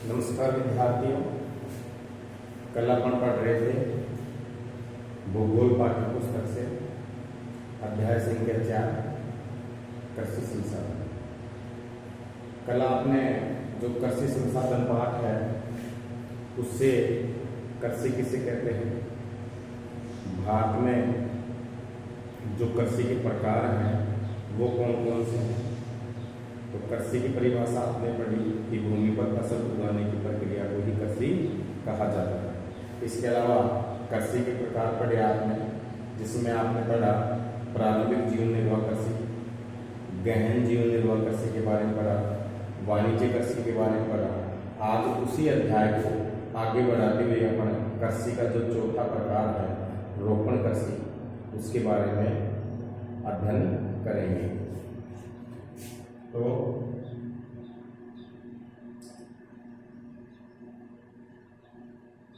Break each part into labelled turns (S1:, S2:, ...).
S1: नमस्कार विद्यार्थियों, कल अपन पढ़ रहे थे भूगोल पाठ्य पुस्तक से अध्याय संख्या 4 कृषि संसाधन। कल आपने जो कृषि संसाधन पाठ है उससे कृषि किसे कहते हैं, भारत में जो कृषि के प्रकार हैं वो कौन कौन से हैं। तो कृषि की परिभाषा आपने पढ़ी कि भूमि पर फसल उगाने की प्रक्रिया को ही कृषि कहा जाता है। इसके अलावा कृषि के प्रकार पढ़े आपने, जिसमें आपने पढ़ा प्रारंभिक जीवन निर्वाह कृषि, गहन जीवन निर्वाह कृषि के बारे में पढ़ा, वाणिज्य कृषि के बारे में पढ़ा। आज उसी अध्याय को आगे बढ़ाते हुए अपन कृषि का जो चौथा प्रकार है रोपण कृषि, उसके बारे में अध्ययन करेंगे। तो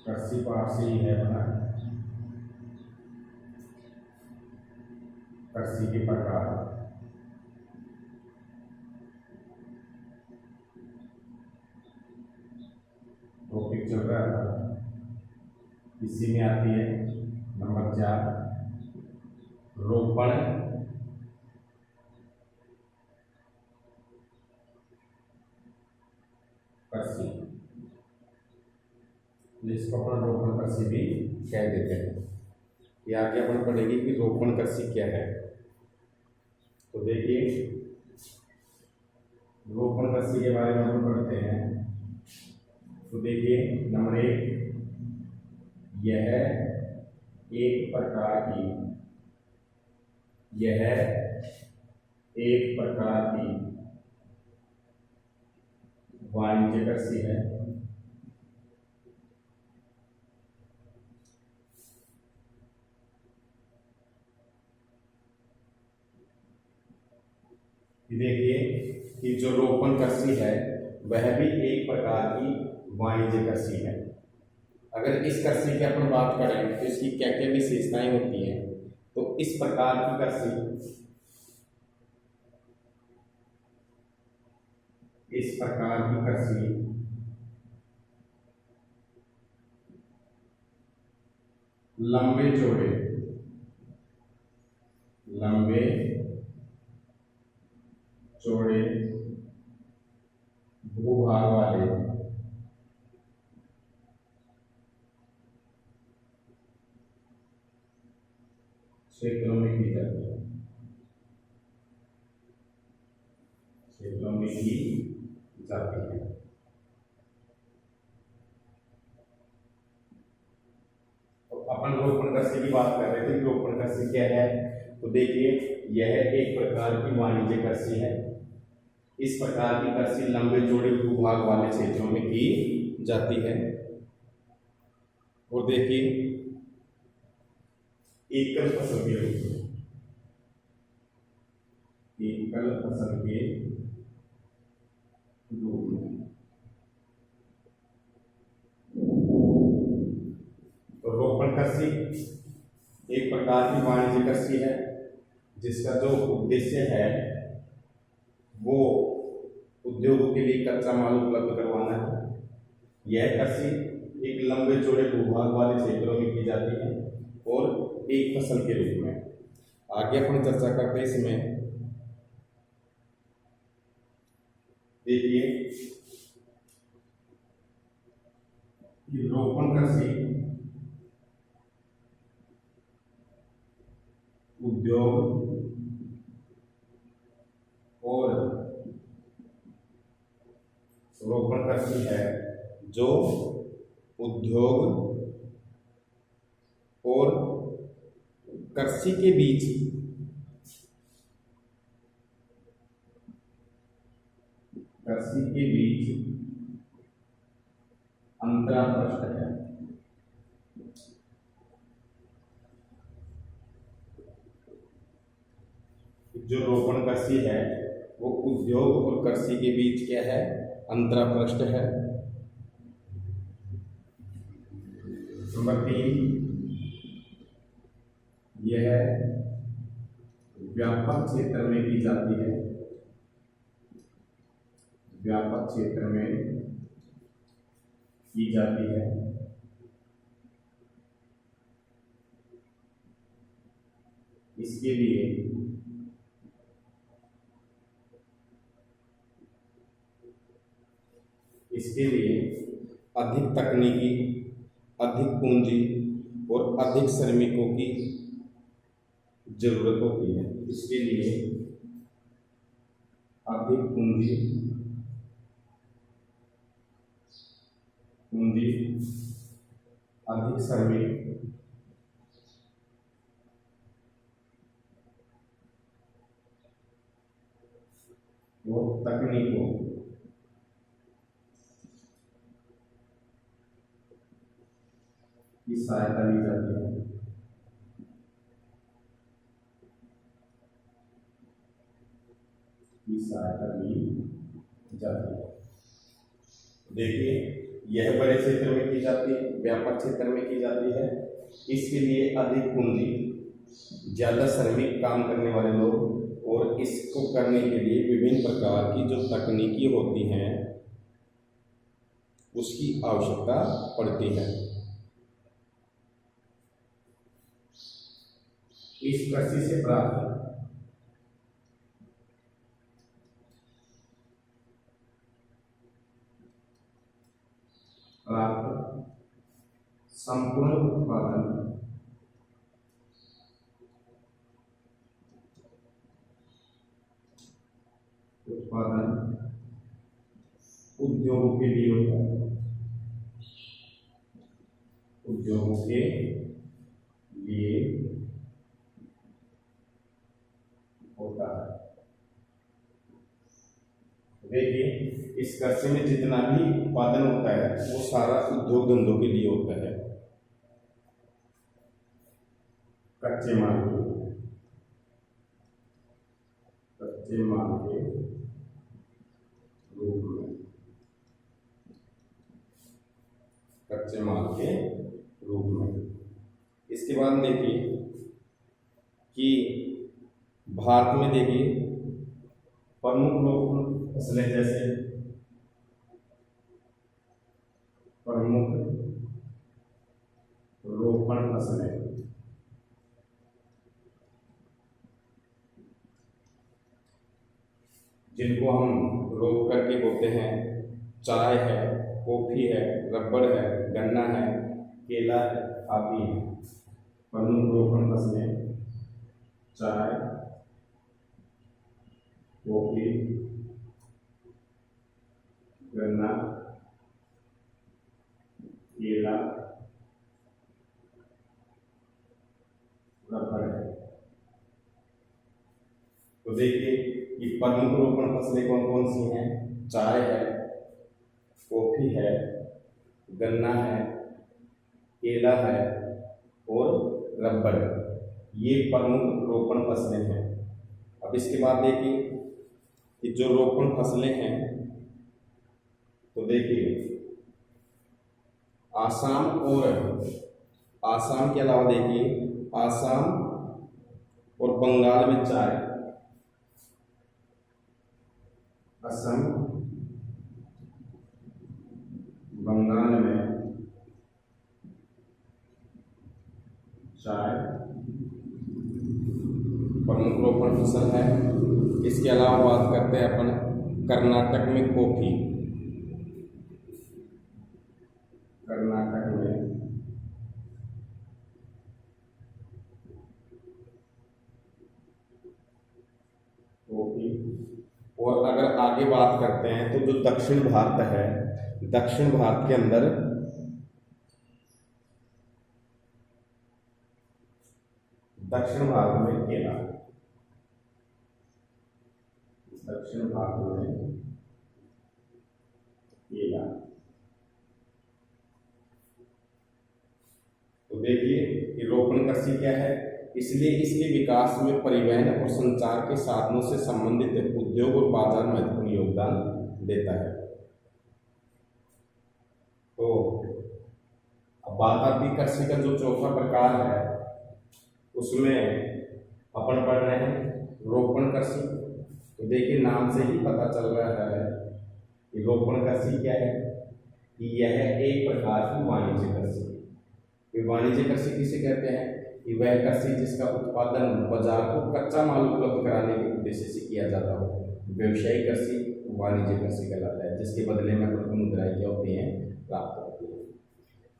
S1: कृषि पाठ से ही है बना कृषि के प्रकार। टॉपिक चल रहा है, इसी में आती है नंबर 4 रोपण कृषि, जिसको अपन रोपण कृषि भी कह देते हैं। ये आगे अपन पढ़ेंगे कि रोपण कृषि क्या है। तो देखिए, रोपण कृषि के बारे में हम पढ़ते हैं। तो देखिए, नंबर 1, यह एक प्रकार की वाणिज्य कृषि है। देखिए कि जो रोपण कृषि है वह भी एक प्रकार की वाणिज्य कृषि है। अगर इस कृषि की अपन बात करें तो इसकी क्या क्या विशेषताएं होती हैं। तो इस प्रकार की कृषि लंबे चौड़े भूभाग वाले क्षेत्रों में की जाती है। तो अपन रोपण कृषि की बात कर रहे थे। रोपण कृषि क्या है? तो देखिए, यह एक प्रकार की वाणिज्य कृषि है। इस प्रकार की कृषि लंबे चौड़े भूभाग वाले क्षेत्रों में की जाती है। और देखिए, एकल फसल के रूप में तो रोपण कृषि एक प्रकार की वाणिज्य कृषि है, जिसका जो उद्देश्य है वो उद्योगों के लिए कच्चा माल उपलब्ध करवाना है। यह कृषि एक लंबे चौड़े भूभाग वाले क्षेत्रों में की जाती है और एक फसल के रूप में। आगे अपन चर्चा करते हैं इसमें। देखिए, रोपण कृषि उद्योग और रोपण कृषि है जो उद्योग और कृषि के बीच अंतरापृष्ठ है। जो रोपण कृषि है वो उद्योग और कृषि के बीच क्या है? अंतरापृष्ठ है। नंबर 3, यह व्यापक क्षेत्र में की जाती है। व्यापक क्षेत्र में की जाती है। इसके लिए अधिक तकनीकी, अधिक पूंजी और अधिक श्रमिकों की जरूरत होती है। इसके लिए अधिक पूंजी अधिक श्रमिक और तकनीकों की सहायता ली जाती है। देखिए, यह बड़े क्षेत्र में की जाती है, व्यापक क्षेत्र में की जाती है। इसके लिए अधिक पूंजी, ज्यादा श्रमिक, काम करने वाले लोग, और इसको करने के लिए विभिन्न प्रकार की जो तकनीकी होती हैं उसकी आवश्यकता पड़ती है। इस कृषि से प्राप्त संपूर्ण उत्पादन उद्योगों के लिए होता है। उद्योगों के लिए होता है। देखिए, इस कृषि में जितना भी उत्पादन होता है वो सारा उद्योग धंधों के लिए होता है। कच्चे माल के रूप में, कच्चे माल के रूप में। इसके बाद देखिए कि भारत में देखिए प्रमुख लोग फसलें, जैसे प्रमुख रोपण फसलें, जिनको हम रोप करके बोते हैं, चाय है, कॉफी है, रबड़ है, गन्ना है, केला है, आदि है। प्रमुख रोपण फसलें चाय, कॉफी, गन्ना, केला, रबड़ है। तो देखिए कि प्रमुख रोपण फसलें कौन कौन सी हैं? चाय है, कॉफी है, गन्ना है, केला है और रबड़। ये प्रमुख रोपण फसलें हैं। अब इसके बाद देखिए कि जो रोपण फसलें हैं, तो देखिए आसाम के अलावा देखिए आसाम और बंगाल में चाय, असम, बंगाल में चाय प्रमुख रोपण फसल है। इसके अलावा बात करते हैं अपन कर्नाटक में कॉफी। कर्नाटक में कॉफी। और अगर आगे बात करते हैं तो जो दक्षिण भारत है, दक्षिण भारत के अंदर दक्षिण भारत में केला, दक्षिण भारत में केला। तो देखिए ये रोपण कृषि क्या है, इसलिए इसके विकास में परिवहन और संचार के साधनों से संबंधित उद्योग और बाजार महत्वपूर्ण योगदान देता है। तो अब बात आती कृषि का जो चौथा प्रकार है, उसमें अपन पढ़ रहे हैं रोपण कृषि। तो देखिए नाम से ही पता चल रहा है कि रोपण कृषि क्या है। कि यह एक प्रकार की वाणिज्य कृषि है। वाणिज्य कृषि किसे कहते हैं कि वह कृषि जिसका उत्पादन बाजार को कच्चा माल उपलब्ध कराने के उद्देश्य से किया जाता हो। व्यवसायिक कृषि वाणिज्य कृषि कहलाता है, जिसके बदले में अपन को मुद्राएं क्या होती हैं, प्राप्त होती है।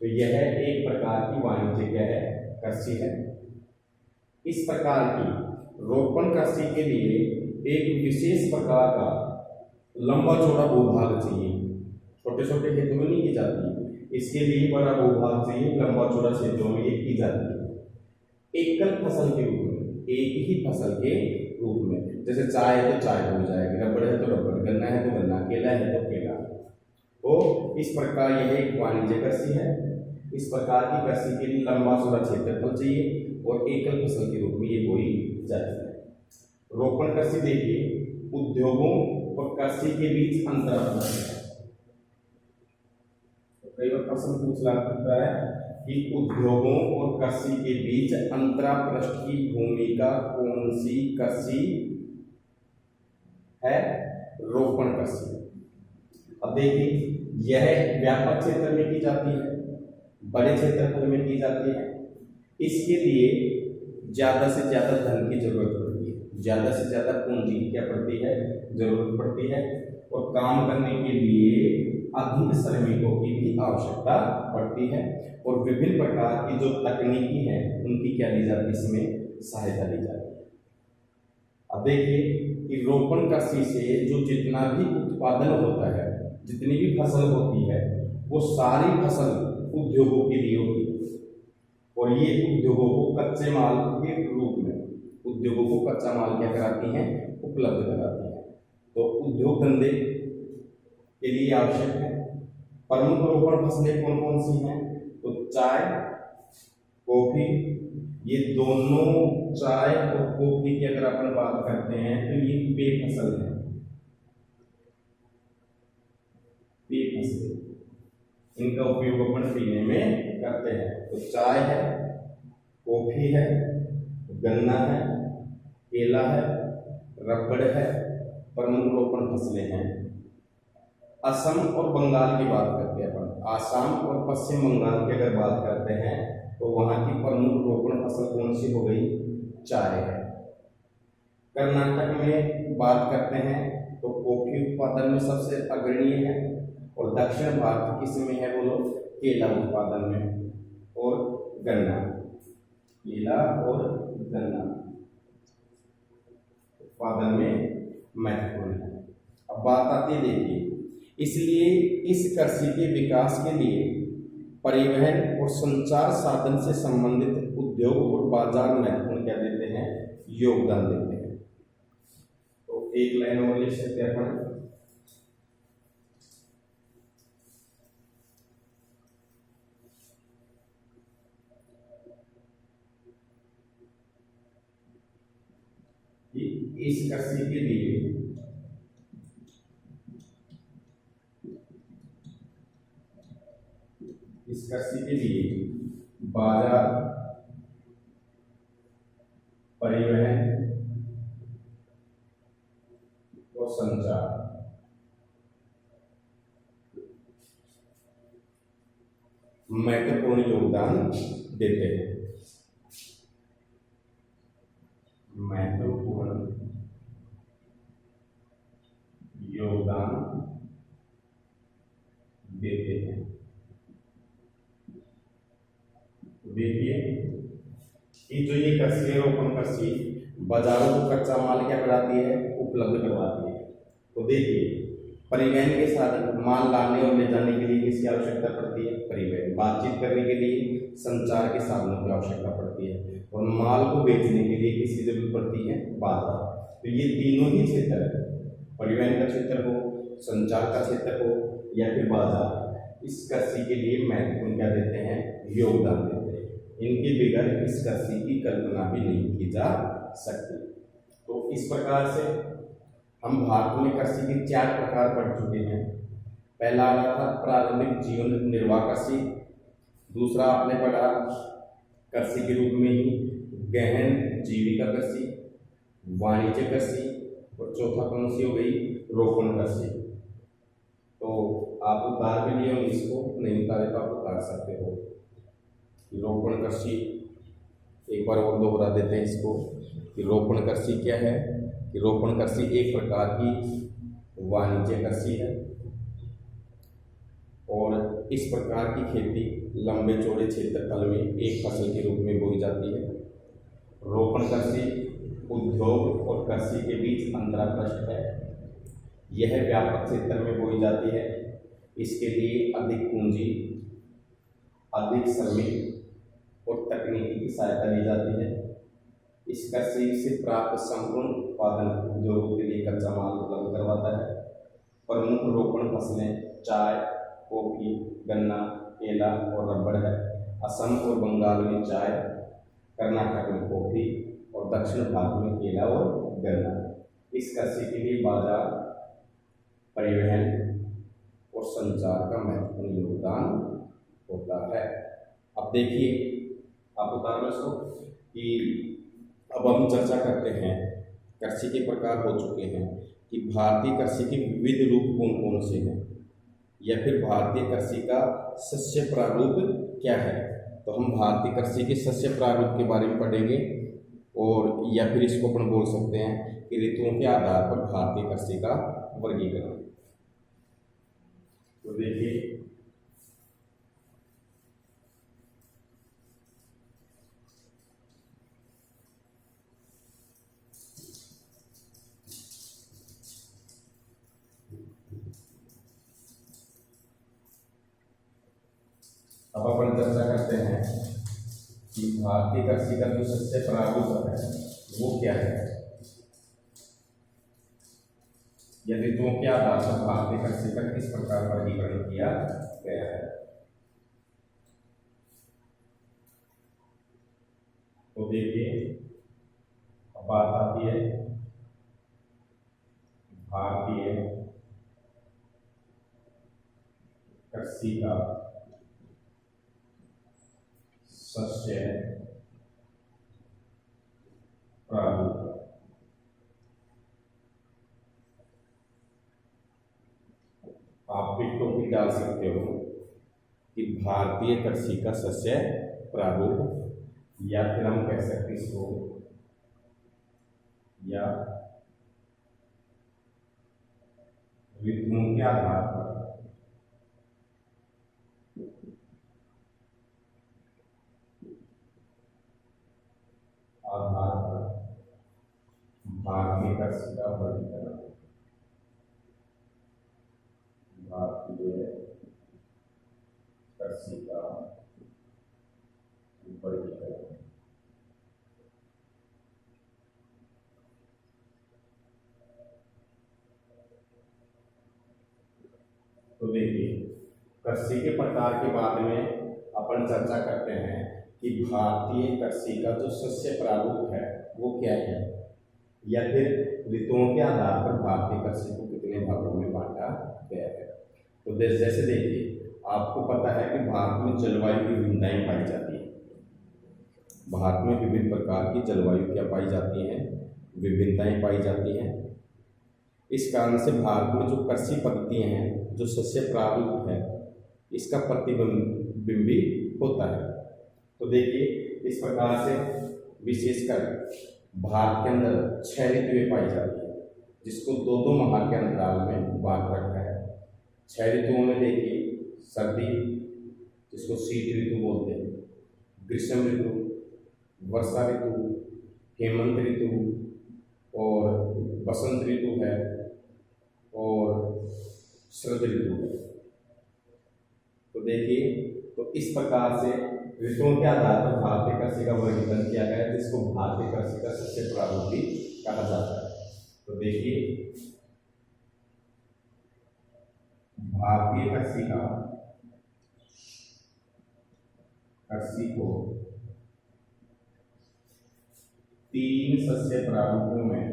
S1: तो यह एक प्रकार की वाणिज्य क्या है, कृषि है। इस प्रकार की रोपण कृषि के लिए एक विशेष प्रकार का लंबा चौड़ा भूभाग चाहिए, छोटे छोटे खेतों में नहीं की जाती है। इसके लिए बड़ा भूभाग चाहिए, लंबा चौड़ा क्षेत्रों में ये की जाती है। एकल फसल के रूप में, एक ही फसल के रूप में, जैसे चाय है तो चाय हो जाएगी, रबड़ है तो रबड़, गन्ना है तो गन्ना, केला है तो केला। तो इस प्रकार यह एक वाणिज्य कृषि है। इस प्रकार की कृषि के लिए लंबा चौड़ा क्षेत्रफल चाहिए और एकल फसल के रूप में ये बोई जाती है। रोपण कृषि देखिए, उद्योगों और कृषि के बीच अंतर है। कई बार प्रश्न पूछ सकता है कि उद्योगों और कृषि के बीच अंतरापृष्ठ की भूमिका कौन सी कृषि है, रोपण कृषि। अब देखिए, यह व्यापक क्षेत्र में की जाती है, बड़े क्षेत्रफल में की जाती है। इसके लिए ज्यादा से ज्यादा धन की जरूरत पड़ती है, ज्यादा से ज्यादा पूंजी की क्या पड़ती है, जरूरत पड़ती है। और काम करने के लिए अधिक श्रमिकों की भी आवश्यकता पड़ती है। और विभिन्न प्रकार की जो तकनीकी है उनकी क्या ली जाती है, इसमें सहायता ली जाती है। अब देखिए कि रोपण कृषि से जो जितना भी उत्पादन होता है, जितनी भी फसल होती है, वो सारी फसल उद्योगों के लिए होती है। और ये उद्योगों को कच्चे माल के रूप में, उद्योगों को कच्चा माल क्या कराती हैं, उपलब्ध कराती हैं। तो उद्योग धंधे के लिए आवश्यक है। प्रमुख रोपण फसलें कौन कौन सी हैं, तो चाय, कॉफी, ये दोनों चाय और कॉफी की अगर अपन बात करते हैं तो ये पेय फसल है, पेय फसल, इनका उपयोग अपन पीने में करते हैं। तो चाय है, कॉफी है, गन्ना है, केला है, रबड़ है, प्रमुख रोपण फसलें हैं। असम और बंगाल की बात करते हैं अपन, आसाम और पश्चिम बंगाल की अगर बात करते हैं तो वहां की प्रमुख रोपण फसल कौन सी हो गई, चाय है। कर्नाटक में बात करते हैं तो कॉफी उत्पादन में सबसे अग्रणीय है। और दक्षिण भारत किस में है बोलो, केला उत्पादन में और गन्ना, केला और गन्ना उत्पादन में महत्वपूर्ण है। अब बात आती है, देखिए, इसलिए इस कृषि के विकास के लिए परिवहन और संचार साधन से संबंधित उद्योग और बाजार महत्वपूर्ण क्या देते हैं, योगदान देते हैं। तो एक लाइन और लिख सकते हैं अपन, इस कृषि के लिए बाजार, परिवहन और संचार महत्वपूर्ण योगदान देते हैं, महत्वपूर्ण योगदान देते हैं। देखिए कि जो ये कृषि है, रोपण कृषि बाजारों को कच्चा माल क्या कराती है, उपलब्ध करवाती है। तो देखिए, परिवहन के साधन, माल लाने और ले जाने के लिए किसकी आवश्यकता पड़ती है, परिवहन। बातचीत करने के लिए संचार के साधनों की आवश्यकता पड़ती है। और माल को बेचने के लिए किसकी जरूरत पड़ती है, बाजार। तो ये तीनों ही क्षेत्र है, परिवहन का क्षेत्र हो, संचार का क्षेत्र हो या फिर बाजार, इस कृषि के लिए महत्वपूर्ण क्या देते हैं, योगदान देते हैं। इनके बगैर इस कृषि की कल्पना भी नहीं की जा सकती। तो इस प्रकार से हम भारत में कृषि के 4 प्रकार पढ़ चुके हैं। पहला आ रहा था प्रारंभिक जीवन निर्वाह कृषि, दूसरा आपने पढ़ा कृषि के रूप में ही गहन जीविका कृषि, वाणिज्य कृषि, और चौथा कौन सी हो गई, रोपण कृषि। तो आप उतार भी लिए हो इसको, नहीं उतारे तो आप उतार सकते हो। रोपण कृषि, एक बार और दोहरा देते हैं इसको कि रोपण कृषि क्या है। कि रोपण कृषि एक प्रकार की वाणिज्य कृषि है और इस प्रकार की खेती लंबे चौड़े क्षेत्रफल में एक फसल के रूप में बोई जाती है। रोपण कृषि उद्योग और कृषि के बीच अंतराप्रस्थ है। यह व्यापक क्षेत्र में बोई जाती है। इसके लिए अधिक पूंजी, अधिक श्रमिक और तकनीकी की सहायता ली जाती है। इस कृषि से प्राप्त संपूर्ण उत्पादन उद्योगों के लिए कच्चा माल उपलब्ध करवाता है। प्रमुख रोपण फसलें चाय, कॉफी, गन्ना, केला और रबड़ है। असम और बंगाल में चाय, कर्नाटक में कॉफी और दक्षिण भारत में केला और गन्ना। इस कृषि के लिए बाजार, परिवहन और संचार का महत्वपूर्ण योगदान होता है। अब देखिए, आप बता लो इसको कि अब हम चर्चा करते हैं, कृषि के प्रकार हो चुके हैं कि भारतीय कृषि के विविध रूप कौन कौन से हैं, या फिर भारतीय कृषि का शस्य प्रारूप क्या है। तो हम भारतीय कृषि के शस्य प्रारूप के बारे में पढ़ेंगे, और या फिर इसको अपन बोल सकते हैं कि ऋतुओं के आधार पर भारतीय कृषि का वर्गीकरण। तो देखिए, अब अपन चर्चा करते हैं कि भारतीय कृषि का जो शस्य प्रारूप है वो क्या है, या ऋतुओं के आधार पर भारतीय कृषि का किस प्रकार वर्गीकरण किया गया है। तो देखिए, अब बात आती है भारतीय कृषि का शस्य प्रारूप। आप भी टॉपिक डाल सकते हो कि भारतीय कृषि का शस्य प्रारूप, या फिर हम कह सकते हैं इसको, या ऋतुओं के आधार पर भारतीय कृषि का वर्गीकरण। भारतीय कृषि का वर्गीकरण। तो देखिए, कृषि के प्रकार के बाद में अपन चर्चा करते हैं कि भारतीय कृषि का जो शस्य प्रारूप है वो क्या है, या फिर ऋतुओं के आधार पर भारतीय कृषि को कितने भागों में बांटा गया है। तो जैसे देखिए, आपको पता है कि भारत में जलवायु की विभिन्नताएं पाई जाती है। भारत में विभिन्न प्रकार की जलवायु क्या पाई जाती हैं, विभिन्नताएं पाई जाती हैं। इस कारण से भारत में जो कृषि पद्धतियां हैं, जो शस्य प्रारूप है, इसका प्रतिबिंबी होता है। तो देखिए, इस प्रकार से विशेषकर भारत के अंदर 6 ऋतुएं पाई जाती है, जिसको 2-2 माह के अंतराल में बांट रखा है। 6 ऋतुओं में देखिए, सर्दी जिसको शीत ऋतु बोलते हैं, ग्रीष्म ऋतु, वर्षा ऋतु, हेमंत ऋतु और बसंत ऋतु है, और शरद ऋतु है। तो देखिए, तो इस प्रकार से ऋतुओं के आधार पर भारतीय कृषि का वर्गीकरण किया गया है, जिसको भारतीय कृषि का शस्य प्रारूप भी कहा जाता है। तो देखिए, भारतीय कृषि को 3 शस्य प्रारूपों में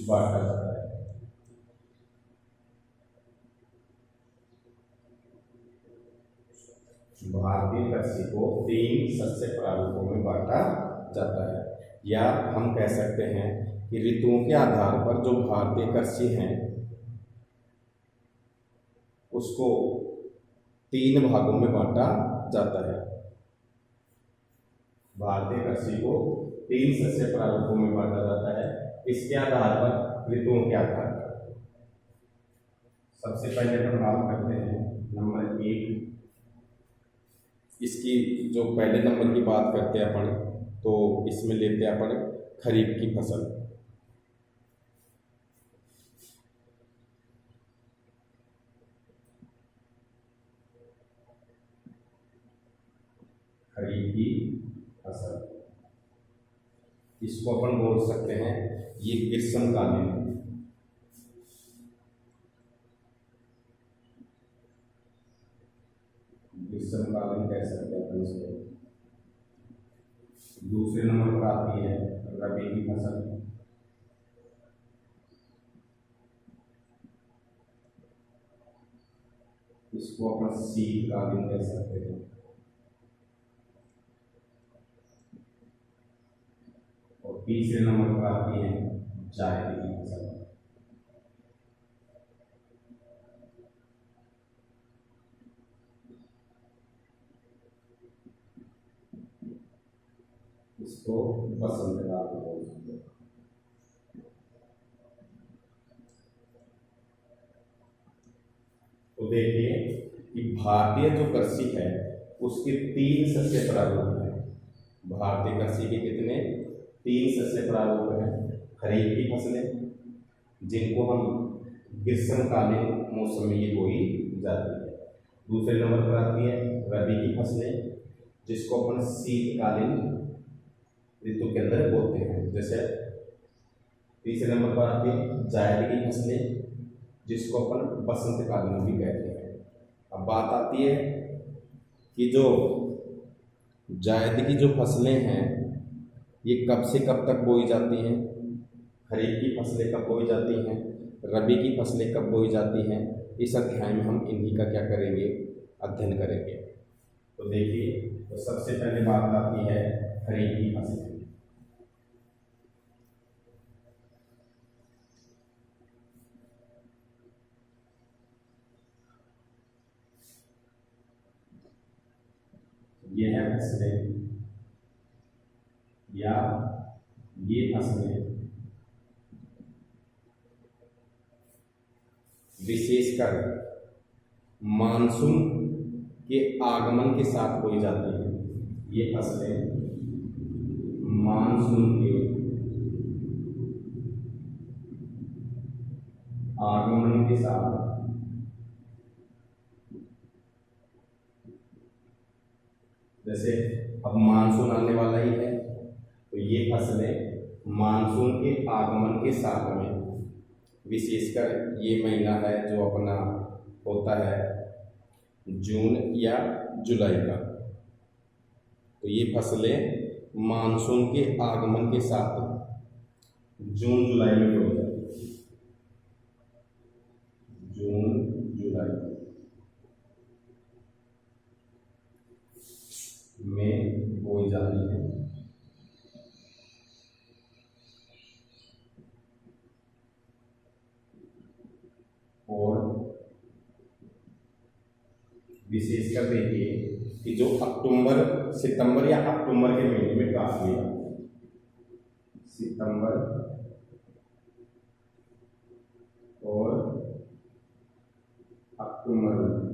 S1: बांटा जाता है। भारतीय कृषि को 3 शस्य प्रारूपों में बांटा जाता है, या हम कह सकते हैं कि ऋतुओं के आधार पर जो भारतीय कृषि है उसको 3 भागों में बांटा जाता है। भारतीय कृषि को 3 शस्य प्रारूपों में बांटा जाता है, इसके आधार पर, ऋतुओं के आधार पर। सबसे पहले हम बात करते हैं नंबर 1, इसकी जो पहले नंबर की बात करते हैं अपन, तो इसमें लेते हैं अपन खरीफ की फसल। खरीफ की फसल, इसको अपन बोल सकते हैं ये ग्रीष्मकालीन है। ग्रीष्मकालीन कह सकते हैं अपन इसको। दूसरे नंबर पर आती है रबी की फसल। इसको अपन शीतकालीन कह सकते हैं। और तीसरे नंबर पर आती है जायद की फसल। इसको बसंतकाल बोल सकते हैं। तो देखिए कि भारतीय जो कृषि है उसके 3 शस्य प्रारूप हैं। भारतीय कृषि के कितने? 3 शस्य प्रारूप हैं। खरीफ की फसलें जिनको हम ग्रीष्मकालीन मौसम में ये बोई जाती है। दूसरे नंबर पर आती है रबी की फसलें जिसको अपन शीतकालीन ऋतु के अंदर बोते हैं। जैसे तीसरे नंबर पर आती है जायद की फसलें जिसको अपन बसंतकालीन भी कहते हैं। अब बात आती है कि जो जायद की जो फसलें हैं ये कब से कब तक बोई जाती हैं। खरीफ की फसलें कब बोई जाती हैं, रबी की फसलें कब बोई जाती हैं, इस अध्याय में हम इन्हीं का क्या करेंगे, अध्ययन करेंगे। तो देखिए, तो सबसे पहले बात आती है खरीफ की फसलें। ये है फसलें या ये फसलें विशेषकर मानसून के आगमन के साथ बोई जाती हैं। ये फसलें मानसून के आगमन के साथ जैसे अब मानसून आने वाला ही है तो ये फसलें मानसून के आगमन के साथ में, विशेषकर ये महीना है जो अपना होता है जून या जुलाई का, तो ये फसलें मानसून के आगमन के साथ जून जुलाई में बोई जाती है। जून जुलाई में बोई जाती है। और विशेषकर देखिए कि जो अक्टूबर सितंबर या अक्टूबर के महीने में काट लिया, सितंबर और अक्टूबर में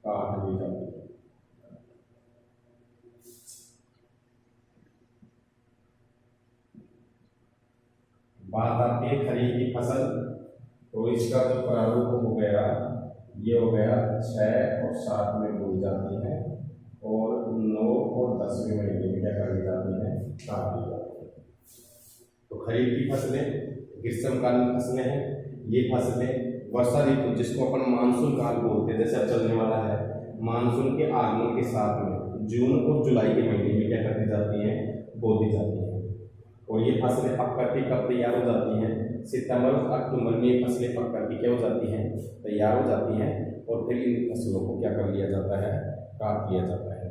S1: काट ली जाती है। बात आती है खरीफ की फसल, तो इसका जो प्रारूप हो गया ये हो गया 6 और 7 में बोई जाती है और 9 और 10वें महीने में क्या कर जाती है, काट ली जाती है। तो खरीफ की फसलें ग्रीष्मकालीन फसलें हैं। ये फसलें वर्षा ऋतु जिसको अपन मानसून काल बोलते हैं, जैसे अब चलने वाला है, मानसून के आगमन के साथ में जून और जुलाई के महीने में क्या करती जाती हैं, बो दी जाती हैं। और ये फसलें पक करके कब तैयार हो जाती हैं, सितंबर अक्टूबर में ये फसलें पक करके क्या हो जाती हैं, तैयार हो जाती हैं और फिर इन फसलों को क्या कर लिया जाता है, काट लिया जाता है।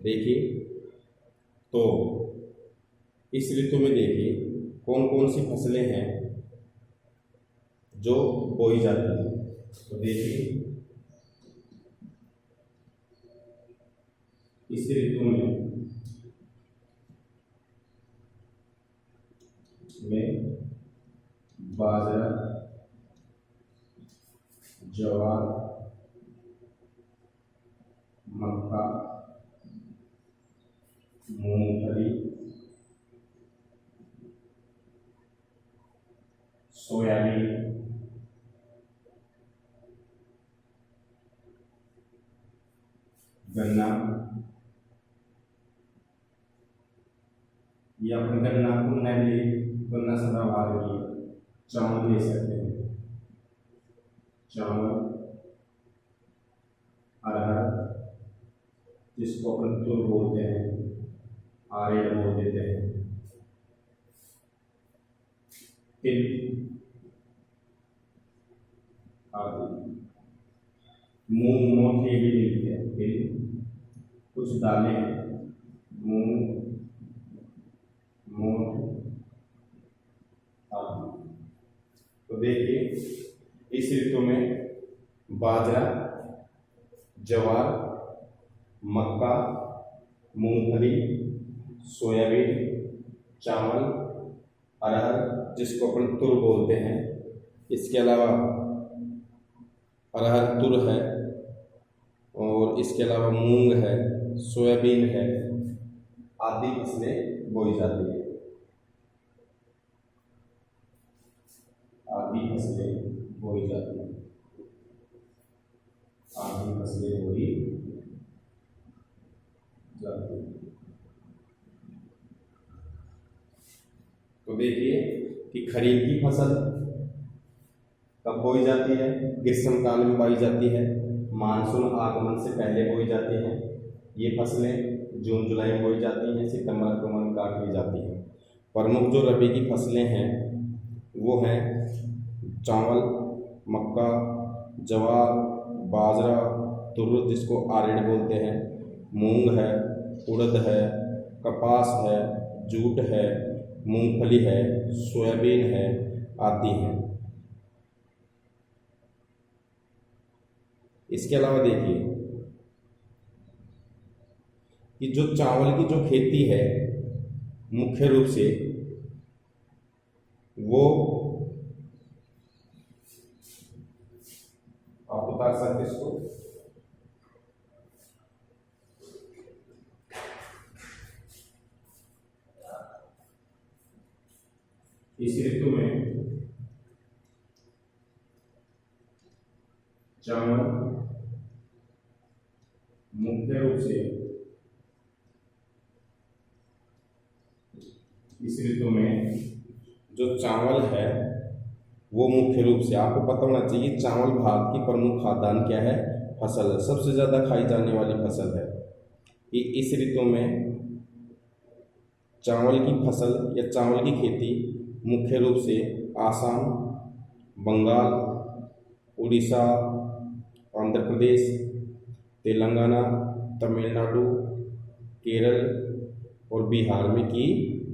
S1: देखिए तो इस ऋतु में देखिए कौन कौन सी फसलें हैं जो बोई जाती हैं। तो देखिए इस ऋतु में बाजरा, ज्वार, मक्का, मूंगफली, सोयाबीन, गन्ना, या अपन गन्ना को न ले, गन्ना सदाबहार की, चावल ले सकते हैं, चावल, अरहर जिसको अपन तुर बोलते हैं, आरेड़ बोल देते हैं, तिल आदि, मूंग मोठ ये भी मिलते हैं, तिल, कुछ दालें, मूंग, मोठ आदि। तो देखिए इस ऋतु में बाजरा, ज्वार, मक्का, मूंगफली, सोयाबीन, चावल, अरहर जिसको अपन तुर बोलते हैं, इसके अलावा अरहर तुर है और इसके अलावा मूंग है, सोयाबीन है आदि फसलें बोई जाती है, आदि फसलें बोई जाती है, आदि फसलें बोई जाती है। तो देखिए कि खरीफ की फसल कब बोई जाती है, ग्रीष्म काल में बोई जाती है, मानसून आगमन से पहले बोई जाती हैं। ये फसलें जून जुलाई में बोई जाती हैं, सितंबर अक्टूबर में काट ली जाती हैं। प्रमुख जो रबी की फसलें हैं वो हैं चावल, मक्का, ज्वार, बाजरा, तुर जिसको आरेड़ बोलते हैं, मूंग है, उड़द है, कपास है, जूट है, मूंगफली है, सोयाबीन है आदि हैं। इसके अलावा देखिए कि जो चावल की जो खेती है मुख्य रूप से वो आप बता सकते इसको, इस ऋतु में चावल मुख्य रूप से इस ऋतु में जो चावल है वो मुख्य रूप से आपको पता होना चाहिए, चावल भारत की प्रमुख खाद्यान्न क्या है, फसल है, सबसे ज़्यादा खाई जाने वाली फसल है। कि इस ऋतु में चावल की फसल या चावल की खेती मुख्य रूप से आसाम, बंगाल, उड़ीसा, आंध्र प्रदेश, तेलंगाना, तमिलनाडु, केरल और बिहार में की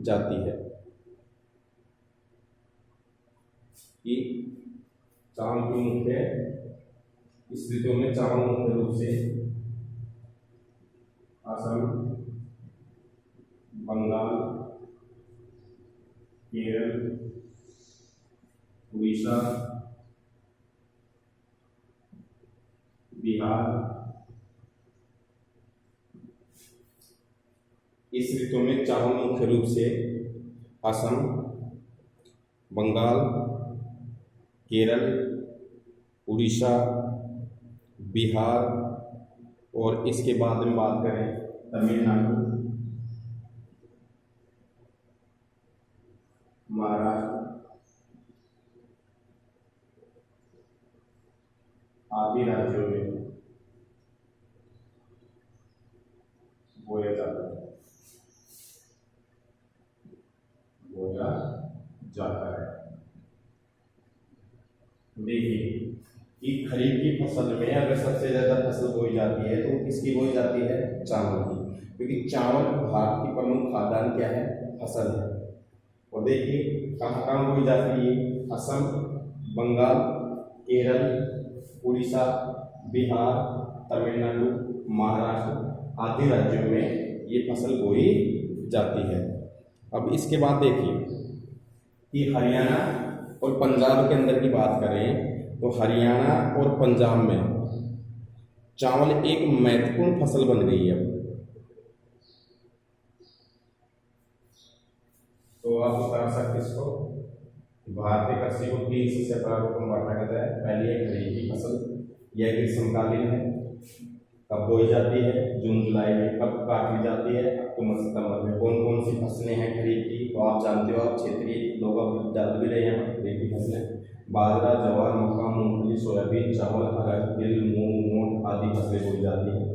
S1: जाती है। कि चावल की मुख्य इस ऋतु में चावल मुख्य रूप से असम, बंगाल, केरल, उड़ीसा, बिहार, इस ऋतु में चावल मुख्य रूप से असम, बंगाल, केरल, उड़ीसा, बिहार और इसके बाद में बात करें तमिलनाडु, महाराष्ट्र आदि राज्यों में बोया जाता है, बोया जाता है। खरीफ की फसल में अगर सबसे ज़्यादा फसल बोई जाती है तो किसकी बोई जाती है? चावल की, क्योंकि चावल भारत की प्रमुख खाद्यान्न क्या है? फसल है। और देखिए कहाँ कहाँ बोई जाती है? असम, बंगाल, केरल, उड़ीसा, बिहार, तमिलनाडु, महाराष्ट्र आदि राज्यों में ये फसल बोई जाती है। अब इसके बाद देखिए कि हरियाणा और पंजाब के अंदर की बात करें तो हरियाणा और पंजाब में चावल एक महत्वपूर्ण फसल बन गई है। तो आप बता सकते इसको, भारतीय कृषि को 3 सबसे प्रारूप में बांटा गया है। पहली है खरीफ की फसल, यह ग्रीष्मकालीन है, कब बोई जाती है? जून जुलाई में। कब काटी जाती है? अक्टूबर सितंबर में। कौन कौन सी फसलें हैं खरीफ की? तो आप जानते हो, आप क्षेत्रीय लोग अब डाल भी रहे हैं खरीफ की फसलें। बाजरा, जवार, मक्का, मूंगफली, सोयाबीन, चावल, अरहर, तिल, मूंग, मोठ आदि फसलें बोई जाती हैं।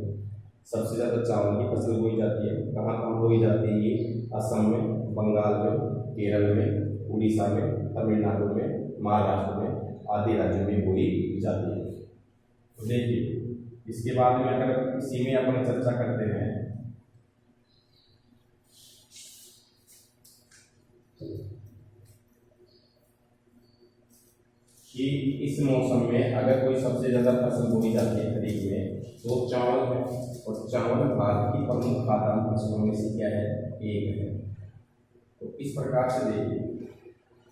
S1: सबसे ज़्यादा चावल की फसल बोई जाती है। कहाँ कहाँ बोई जाती है? ये असम में, बंगाल में, केरल में, उड़ीसा में, तमिलनाडु में, महाराष्ट्र में आदि राज्यों में बोई जाती है। तो देखिए इसके बाद में अगर इसी में अपन चर्चा करते हैं कि इस मौसम में अगर कोई सबसे ज़्यादा फसल बोई जाती है खरीफ में तो चावल है, और चावल भारत की प्रमुख खाद्यान्न फसलों में से क्या है? एक है। तो इस प्रकार से देखिए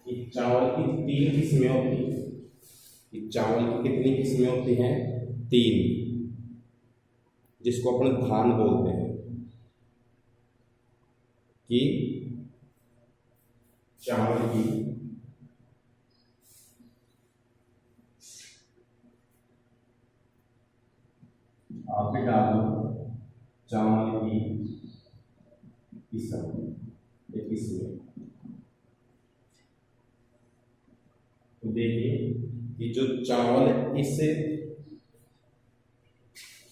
S1: कि चावल की 3 किस्में होती हैं। कि चावल की कितनी किस्में होती हैं? 3, जिसको अपन धान बोलते हैं। कि चावल की आप भी डाल दो, चावल की किस्म, ये किस्में। तो देखिए कि जो चावल इस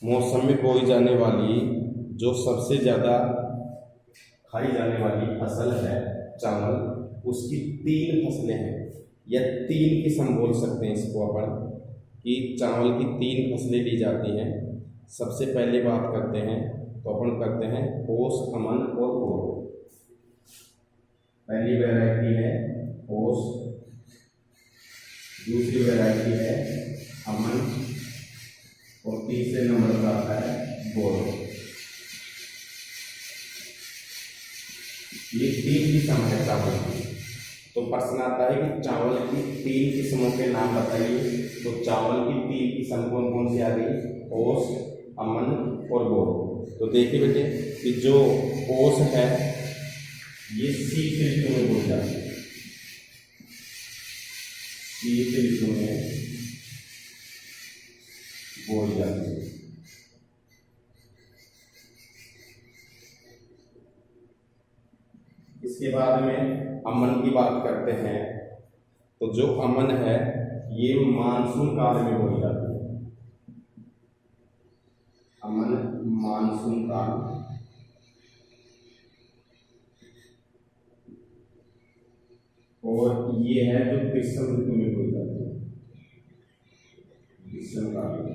S1: मौसम में बोई जाने वाली जो सबसे ज़्यादा खाई जाने वाली फसल है चावल, उसकी 3 फसलें हैं या 3 किस्म बोल सकते हैं इसको अपन, कि चावल की 3 फसलें ली जाती हैं। सबसे पहले बात करते हैं तो अपन करते हैं ओस, अमन और बोरो। पहली वैरायटी है ओस, दूसरी वैरायटी है अमन और तीसरे नंबर पर आता है बोरो। ये 3 किस्म है चावल की। तो प्रश्न आता है कि चावल की 3 किस्मों के नाम बताइए। तो चावल की 3 किस्म कौन कौन सी आ गई? ओस, अमन और बोरो। तो देखिए बेटे कि जो ओस है ये शीत ऋतु में बोई जाती है। शीत ऋतु में बोई जाती है। इसके बाद में अमन की बात करते हैं तो जो अमन है ये मानसून काल में बोई जाती है। अमन मानसून काल, और ये है जो ग्रीष्म ऋतु में बोई जाती है, ग्रीष्म काल में।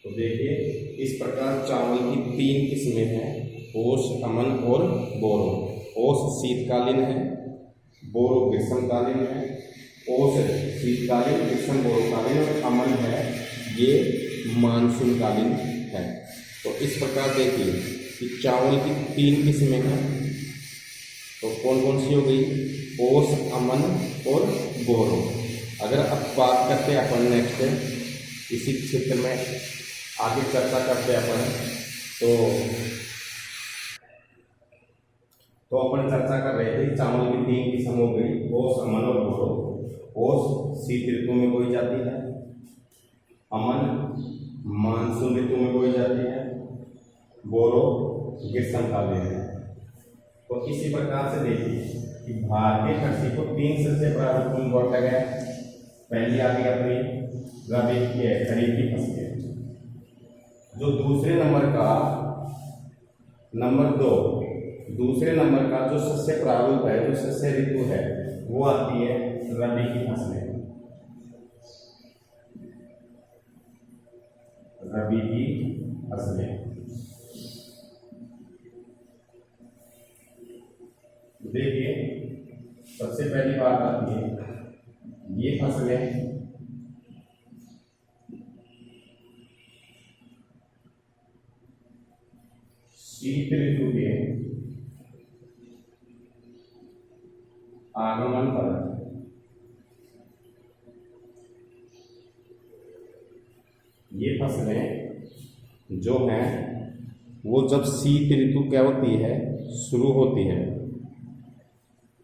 S1: तो देखिए इस प्रकार चावल की 3 किस्में हैं, ओस, अमन और बोरो। ओस शीतकालीन है, बोरो ग्रीष्मकालीन है। ओस शीतकालीन, ग्रीष्म बोरोकालीन, और अमन है ये मानसूनकालीन है। तो इस प्रकार देखिए कि चावल की 3 किस्में हैं। तो कौन कौन सी हो गई? ओस, अमन और बोरो। अगर अब बात करते हैं अपन नेक्स्ट इसी क्षेत्र में आगे चर्चा करते हैं अपन, तो अपन चर्चा कर रहे थे चावल की 3 किस्म हो गई, ओस, अमन और बोरो। ओस शीत ऋतु में बोई जाती है, अमन मानसून ऋतु में बोई जाती है, बोरो ग्रीष्मकालीन है। तो इसी प्रकार से देखिए कि भारतीय कृषि को 3 सबसे प्रारूप में बांटा गया। पहली आ गई अपनी रबी की खरीफ की फसलें। जो दूसरे नंबर का नंबर 2 दूसरे नंबर का जो शस्य प्रारूप है, जो शस्य ऋतु है, वो आती है रबी की फसलें। रबी की फसलें। देखिए सबसे पहली बात आती है ये फसलें शीत ऋतु के आगमन पर ये फसलें जो हैं वो जब शीत ऋतु क्या होती है शुरू होती है,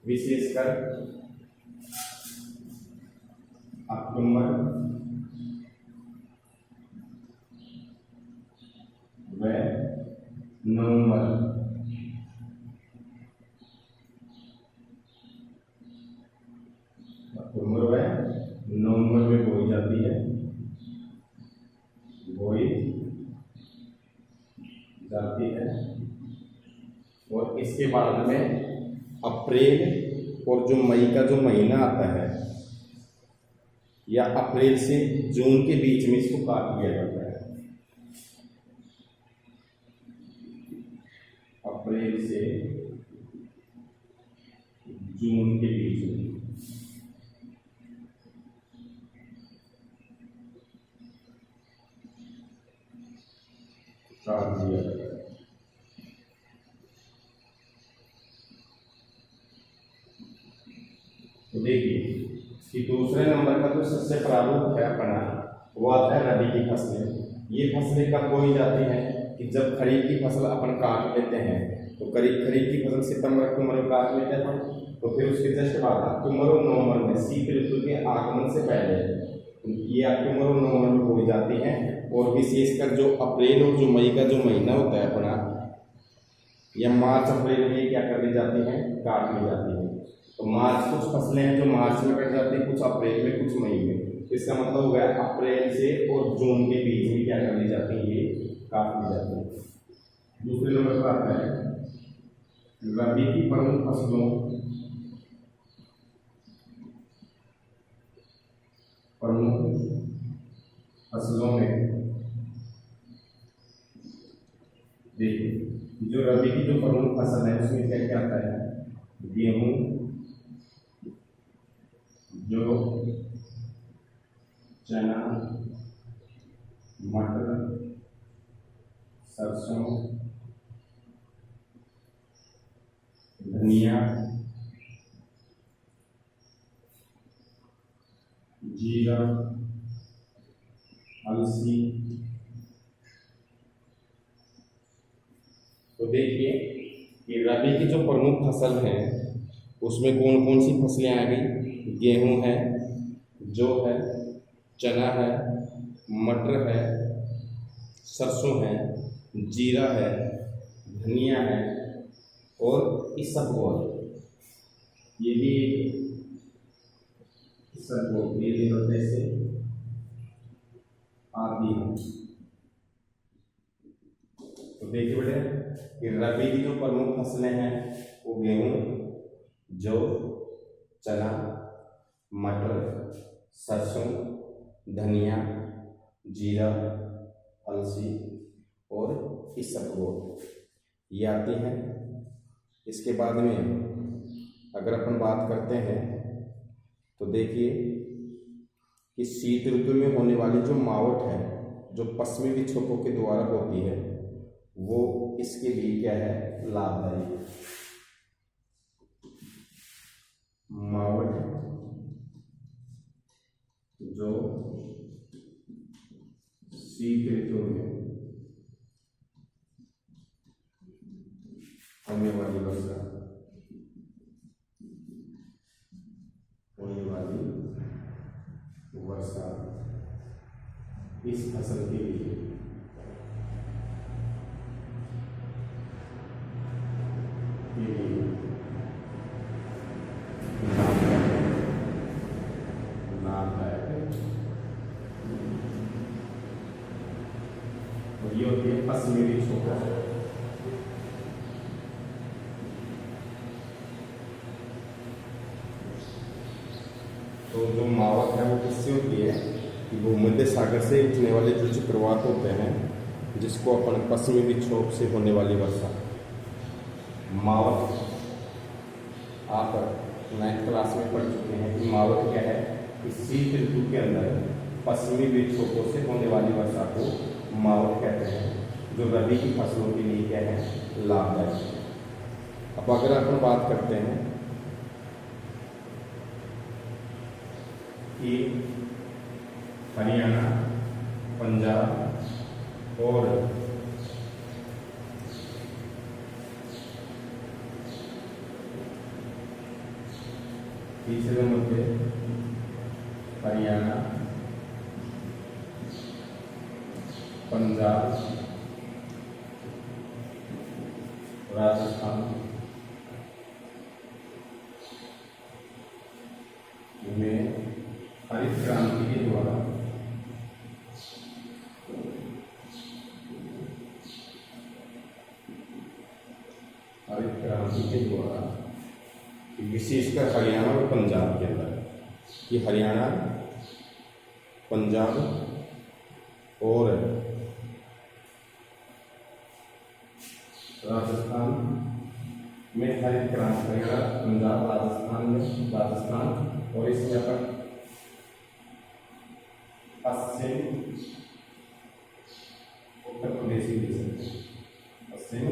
S1: विशेषकर अक्टूबर व नवंबर, अक्टूबर व नवंबर में बोई जाती है, और इसके बाद में अप्रैल और जो मई का जो महीना आता है या अप्रैल से जून के बीच में इसको काट दिया जाता है। अप्रैल से जून के बीच में काट दिया जाता है। तो देखिए कि दूसरे नंबर का जो सबसे प्रारूप है अपना वो आता है रबी की फसलें। ये फसलें कब बोई जाती हैं कि जब खरीफ की फसल अपन काट लेते हैं, तो खरीफ की फसल सितंबर अक्टूबर में काट लेते हैं, तो फिर उसके जस्ट बाद अक्टूबर और नवंबर में शीत ऋतु के आगमन से पहले ये अक्टूबर और नवंबर में बोई जाती हैं। और विशेषकर जो अप्रैल और जो मई का जो महीना होता है अपना, या मार्च अप्रैल में क्या कर ली जाती हैं, काट ली जाती हैं। तो मार्च कुछ फसलें हैं जो मार्च में कट जाती है, कुछ अप्रैल में, कुछ मई में। तो इसका मतलब हो गया अप्रैल से और जून के बीच में क्या कर ली जाती है, ये काट ली जाती है। दूसरे नंबर पर आता है रबी की प्रमुख फसलों में देखिए जो रबी की जो प्रमुख फसल है उसमें क्या क्या आता है, गेहूं, जो चना, मटर, सरसों, धनिया, जीरा, अलसी। तो देखिए कि रबी की जो प्रमुख फसल है उसमें कौन कौन सी फसलें आ गई, गेहूं है, जौ है, चना है, मटर है, सरसों है, जीरा है, धनिया है और इसबगोल। ये भी इसबगोल ये होते से आती है। तो देखिए बेटे कि रबी की जो प्रमुख फसलें हैं वो गेहूं, जौ, चना, मटर, सरसों, धनिया, जीरा, अलसी और इसबगोल ये आती हैं। इसके बाद में अगर अपन बात करते हैं तो देखिए कि शीत ऋतु में होने वाली जो मावट है जो पश्चिमी विक्षोभों के द्वारा होती है वो इसके लिए क्या है, लाभदायी। मावट जो शीत ऋतु में होने वाली वर्षा, इस फसल के लिए लाभदायक और ये होती है पश्चिमी विक्षोभ। तो जो मावट है वो किससे होती है, भूमध्य सागर से उठने वाले जो चक्रवात होते हैं, जिसको अपन पश्चिमी विक्षोभ से होने वाली वर्षा, मावठ, आप 9th क्लास में पढ़ चुके हैं कि मावठ क्या है। इस शीत ऋतु के अंदर पश्चिमी विक्षोभों से होने वाली वर्षा को मावठ कहते हैं, जो रबी की फसलों के लिए क्या है, लाभदायक है। अब अगर अपन बात करते हैं कि हरियाणा, पंजाब और तीसरे नंबर पे हरियाणा, पंजाब, राजस्थान में हरित क्रांति के द्वारा विशेषकर हरियाणा और पंजाब के अंदर, कि हरियाणा, पंजाब और राजस्थान में हरित क्रांति, हरियाणा, पंजाब, राजस्थान में, राजस्थान और इसमें अपन पश्चिम उत्तर प्रदेश में, पश्चिम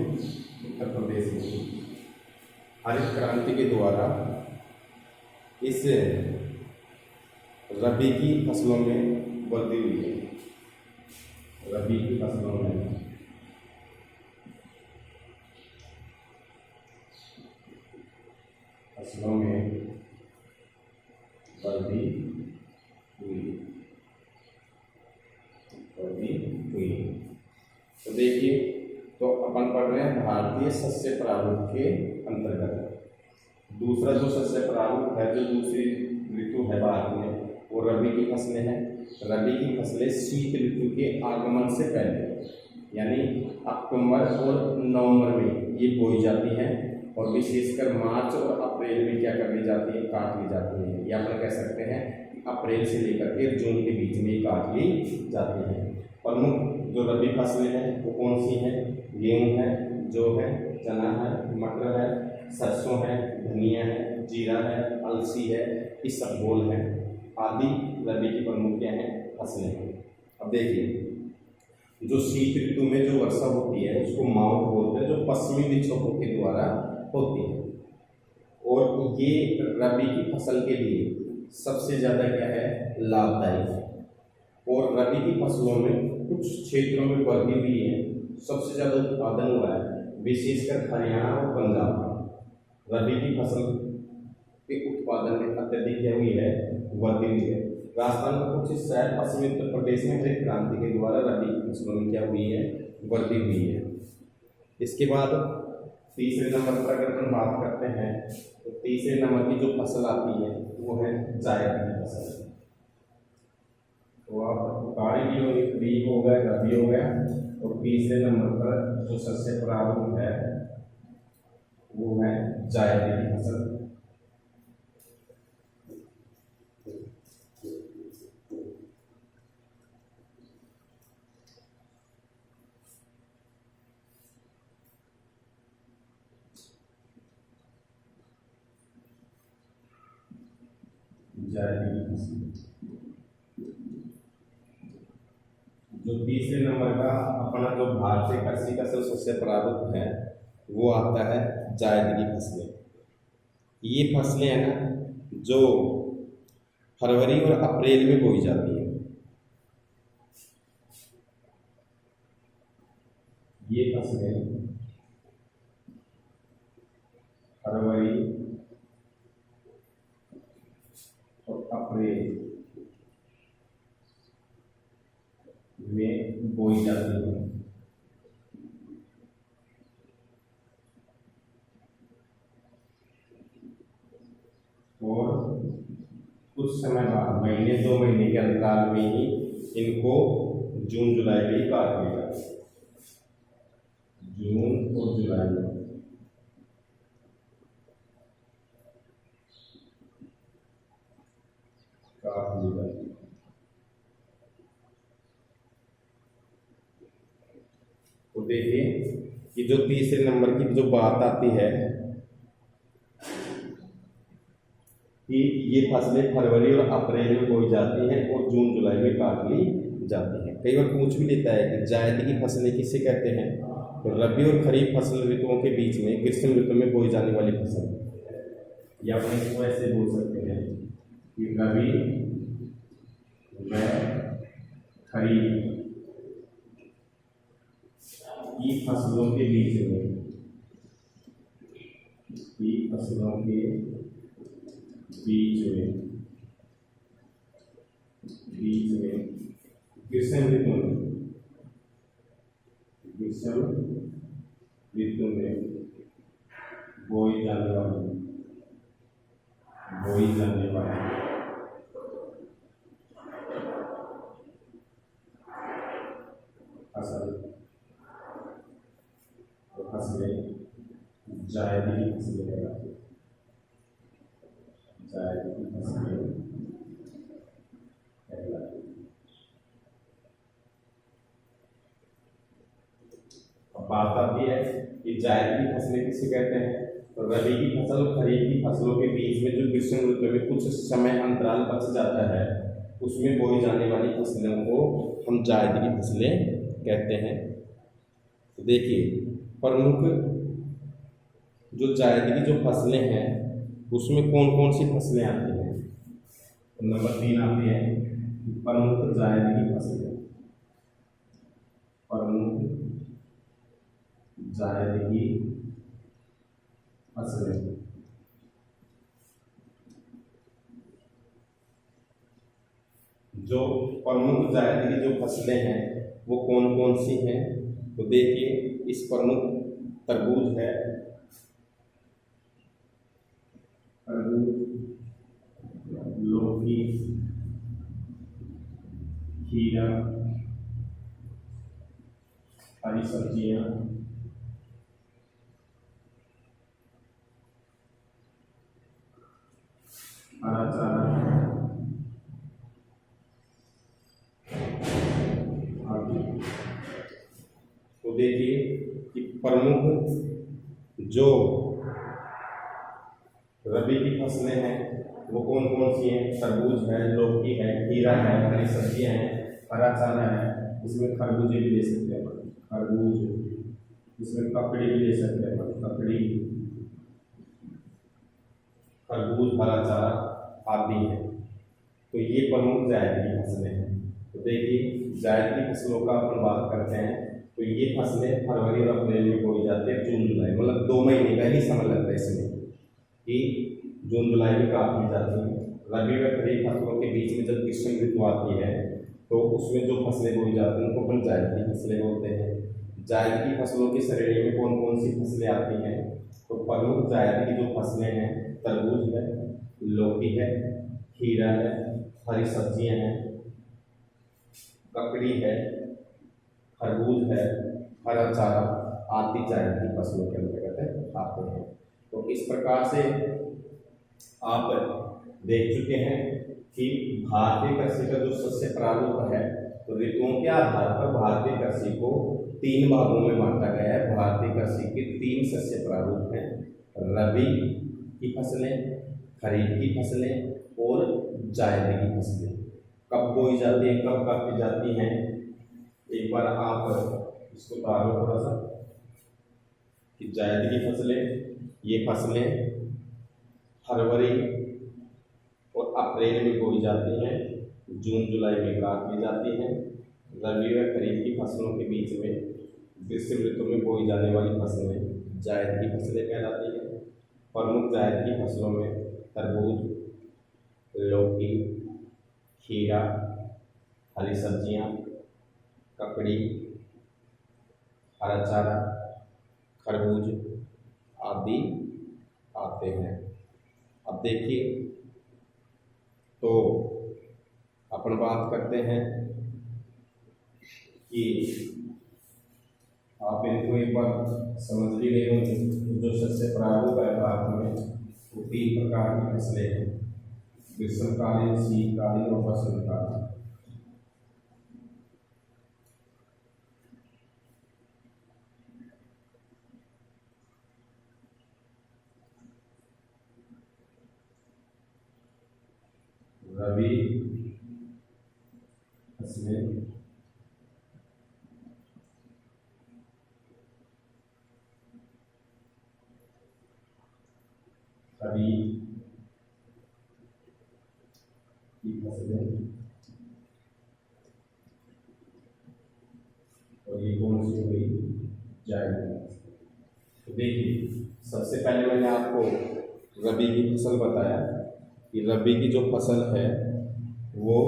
S1: उत्तर प्रदेश में हरित क्रांति के द्वारा इस रबी की फसलों में वृद्धि हुई है। रबी की फसलों में वृद्धि हुई। तो देखिए, तो अपन पढ़ रहे हैं भारतीय सस्य प्रारूप के अंतर्गत। दूसरा जो सस्य प्रारूप है, जो दूसरी ऋतु है भारत में, वो रबी की फसलें हैं। रबी की फसलें शीत ऋतु के आगमन से पहले, यानी अक्टूबर और नवंबर में ये बोई जाती हैं, और विशेषकर मार्च और अप्रैल में क्या कर ली जाती है, काट ली जाती है। या अपन कह सकते हैं कि अप्रैल से लेकर के जून के बीच में काट ली जाती है। प्रमुख जो रबी फसलें हैं वो कौन सी हैं? गेहूँ है, जौ है, चना है, मटर है, सरसों है, धनिया है, जीरा है, अलसी है, इसबगोल है, आदि रबी की प्रमुख क्या है, फसलें हैं। अब देखिए, जो शीत ऋतु में जो वर्षा होती है उसको मावठ बोलते हैं, जो पश्चिमी विक्षोभों के द्वारा होती है, और ये रबी की फसल के लिए सबसे ज़्यादा क्या है, लाभदायक है। और रबी की फसलों में कुछ क्षेत्रों में वृद्धि हुई है, सबसे ज़्यादा उत्पादन हुआ है, विशेषकर हरियाणा और पंजाब में रबी की फसल के उत्पादन में अत्यधिक क्या हुई है, वृद्धि हुई है। राजस्थान का कुछ हिस्सा है, पश्चिमी उत्तर प्रदेश में हरित क्रांति के द्वारा रबी की फसलों में क्या हुई है, वृद्धि हुई है। इसके बाद तीसरे नंबर पर अगर हम बात करते हैं, तो तीसरे नंबर की जो फसल आती है वो है जायद की फसल। तो आप खरीफ हो गया, रबी हो गया, और तीसरे नंबर पर जो सस्य प्रारूप है वो है जायद की फसल। जो तीसरे नंबर का अपना जो भारतीय कृषि का जो सबसे प्रारूप है वो आता है जायद की फसलें। ये फसलें हैं ना जो फरवरी और अप्रैल में बोई जाती है। ये फसलें फरवरी और अप्रैल में बोई जाती है। और कुछ समय बाद, महीने 2 महीने के अंतराल में ही इनको जून जुलाई में ही काट लिया जाता है। जून और जुलाई में काट ली जाती है। देखिए कि जो तीसरे नंबर की जो बात आती है कि ये फसलें फरवरी और अप्रैल में बोई जाती हैं और जून जुलाई में काट ली जाती हैं। कई बार पूछ भी लेता है कि जायद की फसलें किसे कहते हैं, तो रबी और खरीफ फसल ऋतुओं के बीच में ग्रीष्म ऋतु में बोई जाने वाली फसल, या अपने इसको ऐसे बोल सकते हैं कि रबी व खरीफ की फसलों के बीच में, की फसलों के बीच में ग्रीष्म ऋतु में बोई जाने वाली फसलें जायद की फसलें कहलाती हैं। जायद की फसलें कहलाती हैं। अब बात आती है कि जायद की फसलें किसे कहते हैं, तो रबी की फसल और खरीफ की फसलों के बीच में जो ग्रीष्म ऋतु में कुछ समय अंतराल बच जाता है उसमें बोई जाने वाली फसलों को हम जायद की फसलें कहते हैं। तो देखिए प्रमुख जो जायद की जो फसलें हैं उसमें कौन कौन सी फसलें आती हैं। तो नंबर 3 आती है प्रमुख जायद की फसलें। प्रमुख जायद की फसलें जो प्रमुख जायद की जो फसलें हैं वो कौन कौन सी हैं। तो देखिए इस प्रमुख तरबूज है, लौकी, खीरा, हरी सब्जियां, हरा चारा आदि। तो देखिए कि प्रमुख जो रबी की फसलें हैं वो कौन कौन सी हैं। तरबूज है, लौकी है, खीरा है, हरी सब्जियां हैं, हरा चारा है, इसमें खरबूजे भी ले सकते हैं, खरबूज, इसमें ककड़ी भी ले सकते हैं, ककड़ी, खरबूज, हरा चारा आदि है। तो ये प्रमुख जायद की फसलें हैं। तो देखिए जायद की फसलों का अपन बात करते हैं तो ये फसलें फरवरी और अप्रैल में बोई जाती है, जून जुलाई मतलब 2 महीने का ही समय लगता है इसमें कि जून जुलाई में काट ली जाती है। रबी व खरीफ फसलों के बीच में जब ग्रीष्म ऋतु आती है तो उसमें जो फसलें बोई जाती हैं उनको अपन जायद की फसलें बोलते हैं। जायद की फसलों की श्रेणी में कौन कौन सी फसलें आती हैं, तो प्रमुख जायद की जो फसलें हैं तरबूज है, लौकी है, खीरा है, हरी सब्जियां हैं, ककड़ी है, खरबूज है, हरा चारा आदि जायद की फसलों के अंतर्गत आते हैं। तो इस प्रकार से आप देख चुके हैं कि भारतीय कृषि का जो शस्य प्रारूप है तो ऋतुओं के आधार पर भारतीय कृषि को 3 भागों में बांटा गया है। भारतीय कृषि के 3 शस्य प्रारूप हैं, रबी की फसलें, खरीफ की फसलें और जायद की फसलें। कब बोई जाती है, कब काटी जाती हैं, एक बार आप इसको उतारो थोड़ा सा कि जायद की फसलें, ये फसलें फरवरी और अप्रैल में बोई जाती हैं, जून जुलाई में काट ली जाती हैं। रबी व खरीफ की फसलों के बीच में ग्रीष्म ऋतु में बोई जाने वाली फसलें जायद की फसलें कहलाती हैं। प्रमुख जायद की फसलों में तरबूज, लौकी, खीरा, हरी सब्जियां, ककड़ी, हरा चारा, खरबूज आदि आते हैं। अब देखिए तो अपन बात करते हैं कि आप इनको एक बार समझ भी गए होंगे। जो शस्य प्रारूप है भारत में वो 3 प्रकार की फसलें हैं, ग्रीष्मकालीन, शीतकालीन और वसंतकालीन। रबी फसलें खरीफ की फसलें, और ये कौन सी हुई, जायद। तो देखिए, सबसे पहले मैंने आपको रबी की फसल बताया कि रबी की जो फसल है वो,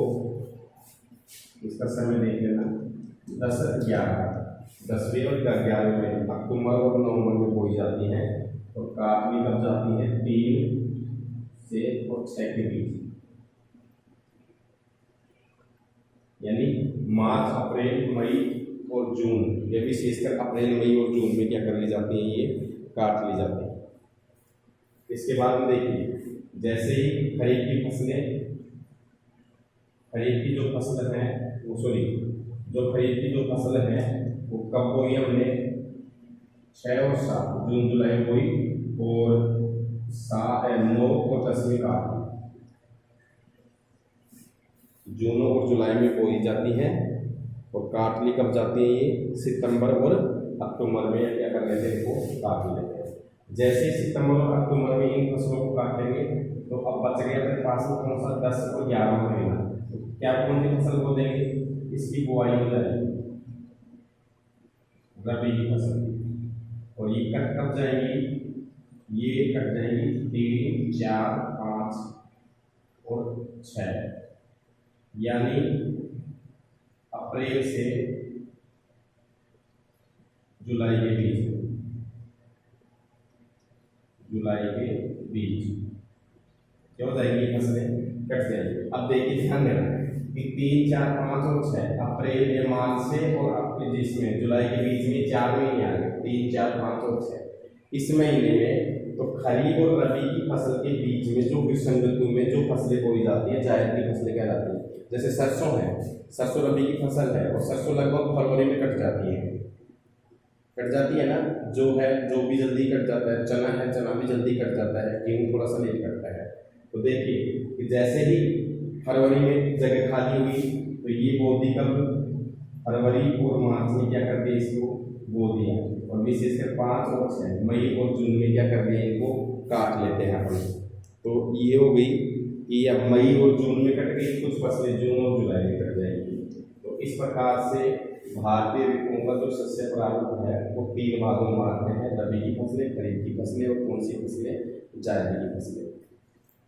S1: इसका समय देख लेना, 10वें और 11वें महीने अक्टूबर और नवंबर में बोई जाती है, और काटनी कब जाती है, 3 से और 6 के बीच, यानी मार्च, अप्रैल, मई और जून, ये विशेषकर अप्रैल, मई और जून में क्या कर ली जाती है, ये काट ली जाती है। इसके बाद में देखिए, जैसे ही खरीफ की फसलें, खरीफ की जो फसल है वो, सॉरी, जो खरीफ की जो फसल है वो कब बोई हमने, 6 और 7 जून जुलाई बोई, और 9 और 10 में काटी, जून और जुलाई में बोई जाती है, और काट ली कब जाती है, ये सितंबर और अक्टूबर में क्या कर लेते हैं, इनको काट लेते हैं। जैसे सितंबर और अक्टूबर में इन फसलों को काटेंगे तो अब बच गया अपने पास में कौन सा, 10 और 11 महीना, तो क्या कौन सी फसल बो देंगे, इसकी बुआई हो जाएगी, रबी की फसल की। और ये कट कब जाएंगी, ये कट जाएंगी 3, 4, 5 और 6, यानी अप्रैल से जुलाई के बीच, जुलाई के बीच क्या हो जाएगी, फसलें कट जाएगी। अब देखिए, ध्यान देना कि 3, 4, 5 और 6, अप्रैल या मार्च से और अप्रैल जिसमें जुलाई के बीच में 4 महीने आ गए, 3, 4, 5 और 6। इस महीने में तो खरीफ और रबी की फसल के बीच में जो ग्रीष्म ऋतु में जो फसलें बोई जाती है, जायद की फसलें कहलाती है। जैसे सरसों है, सरसों रबी की फसल है, और सरसों लगभग फरवरी में कट जाती है ना, जो है, जो भी जल्दी कट जाता है। चना है, चना भी जल्दी कट जाता है, गेहूँ थोड़ा सा लेट कटता है। तो देखिए कि जैसे ही फरवरी में जगह खाली हुई तो ये बो दी कब, फरवरी और मार्च में क्या कर दिया, इसको बो दिया, और विशेषकर 5 और 6 मई और जून में क्या कर दिया, इनको काट लेते हैं अपन। तो ये हो गई कि अब मई और जून में कट गई, कुछ फसलें जून और जुलाई में कट जाएंगी। तो इस प्रकार से भारतीय ऋतुओं का जो शस्य प्रारूप है वो 3 भागों में बांटते हैं, रबी की फसलें, खरीफ की फसलें और कौन सी फसलें, जायद की फसलें।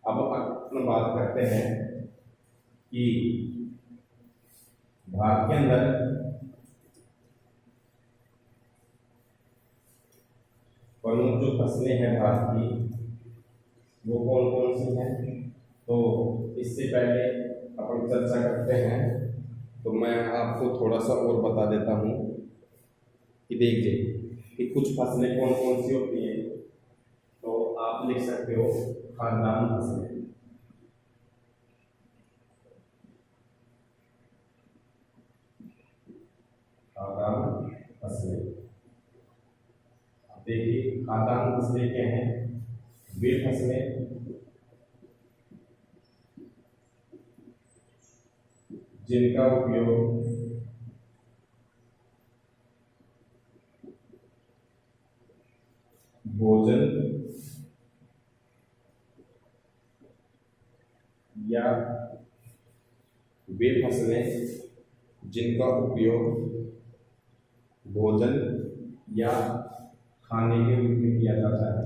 S1: अब अपन बात करते हैं कि भारत के अंदर प्रमुख जो फसलें हैं भारत की, वो कौन कौन सी हैं। तो इससे पहले अपन चर्चा करते हैं, तो मैं आपको थोड़ा सा और बता देता हूँ कि देखिए कि कुछ फसलें कौन कौन सी होती हैं। तो आप लिख सकते हो, खाद्यान्न फसलें, खाद्यान्न फसलें। देखिए, खाद्यान्न फसलें क्या हैं, वे फसलें जिनका उपयोग भोजन या वे फसलें जिनका उपयोग भोजन या खाने के रूप में किया जाता है,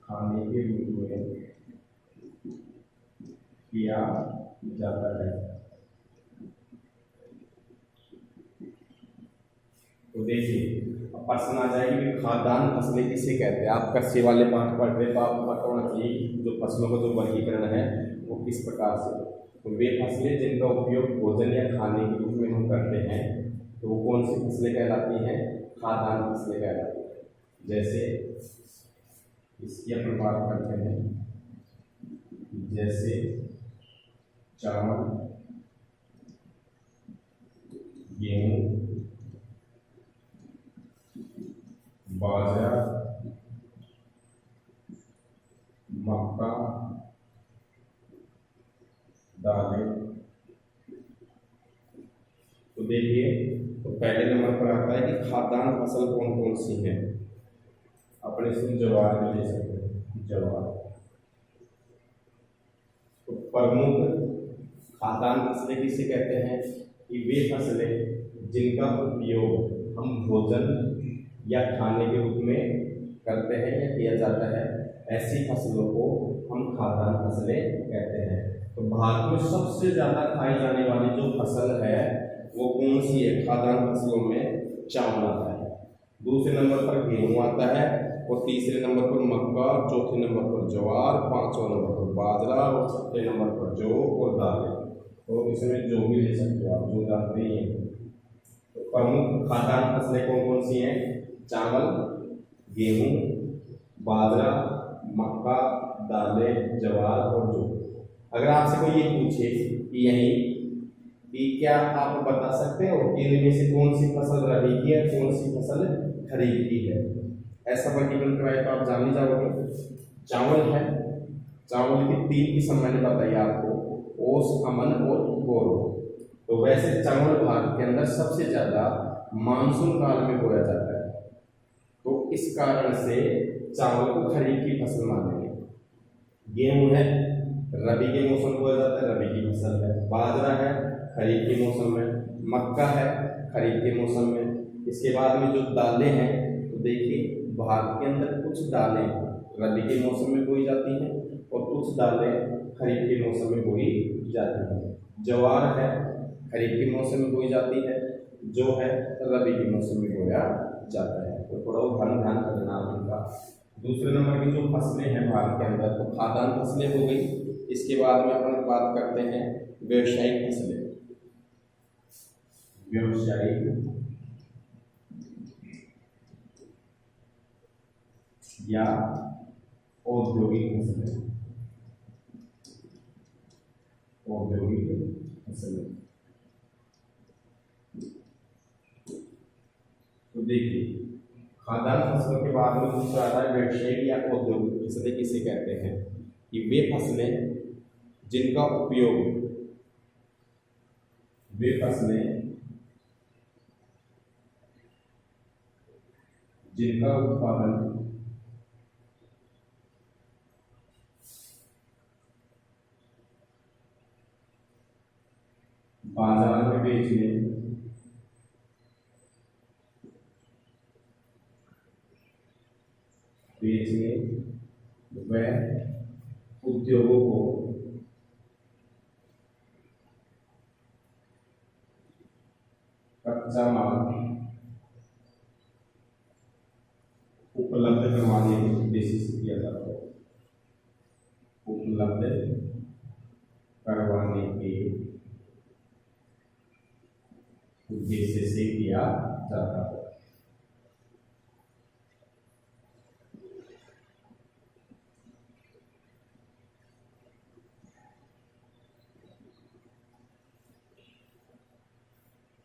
S1: खाने के रूप में किया जाता है। तो देखिए, अब प्रश्न आ जाएगी कि खाद्यान्न फसलें किसे कहते हैं। आप कृषि वाले पाठ पढ़ रहे तो आपको पता होना चाहिए जो फसलों का जो वर्गीकरण है वो किस प्रकार से। तो वे फसलें जिनका उपयोग भोजन या खाने के रूप में हम करते हैं, तो वो कौन सी फसलें कहलाती हैं, खाद्यान्न फसलें कहलाती हैं। जैसे इसकी अपन बात करते हैं, जैसे चावल, गेहूं, बाजरा, मक्का, देखिए, तो पहले नंबर पर आता है कि खाद्यान्न फसल कौन कौन सी है। अपने इसमें ज्वार भी ले सकते हैं, ज्वार। तो प्रमुख खाद्यान्न फसलें किसे कहते हैं कि वे फसलें जिनका उपयोग हम भोजन या खाने के रूप में करते हैं या किया जाता है, ऐसी फसलों को हम खाद्यान्न फसलें कहते हैं। तो भारत में सबसे ज्यादा खाई जाने वाली जो फसल है वो कौन सी है? खाद्यान्न फसलों में चावल आता है, दूसरे नंबर पर गेहूं आता है, और तीसरे नंबर पर मक्का, चौथे नंबर पर ज्वार, पांचवा नंबर पर बाजरा, और छठे नंबर पर जौ और दालें। तो इसमें जो भी ले सकते हो आप, जो जानते ही हैं। तो प्रमुख खाद्यान्न फसलें कौन कौन सी हैं? चावल, गेहूं, बाजरा, मक्का, दालें, ज्वार और जौ। अगर आपसे कोई ये पूछे कि यही कि क्या आप बता सकते हो कि इनमें से कौन सी फसल रबी की है, कौन सी फसल खरीफ की है, ऐसा वर्गीकरण कराए तो आप जान ही जाओगे। चावल है, चावल की 3 किस्म मैंने बताई आपको, ओस, अमन और गौरव। तो वैसे चावल भारत के अंदर सबसे ज्यादा मानसून काल में बोया जाता है, तो इस कारण से चावल को खरीफ की फसल मानेंगे। गेहूं है, रबी के मौसम में बोया जाता है, रबी की फसल है। बाजरा है, खरीफ के मौसम में। मक्का है, खरीफ के मौसम में। इसके बाद में जो दालें हैं, तो देखिए भारत के अंदर कुछ दालें रबी के मौसम में बोई जाती हैं और कुछ दालें खरीफ के मौसम में बोई जाती हैं। ज्वार है, खरीफ के मौसम में बोई जाती है, जो है रबी के मौसम में बोया जाता है। तो थोड़ा ध्यान रखना इनका। दूसरे नंबर की जो फसलें हैं भारत के अंदर, तो खाद्यान्न फसलें हो गई। इसके बाद में अपन बात करते हैं व्यावसायिक फसलें। व्यावसायिक या औद्योगिक फसलें, औद्योगिक फसलें। तो देखिए, खाद्यान्न फसलों के बाद में दूसरा आता है व्यावसायिक या औद्योगिक फसलें किसे कहते हैं कि वे फसलें जिनका उपयोग, वे फसलें जिनका उत्पादन बाजार में बेचने व उद्योगों को कच्चा माल उपलब्ध करवाने के उद्देश्य से किया जाता है, उपलब्ध करवाने के उद्देश्य से किया जाता है।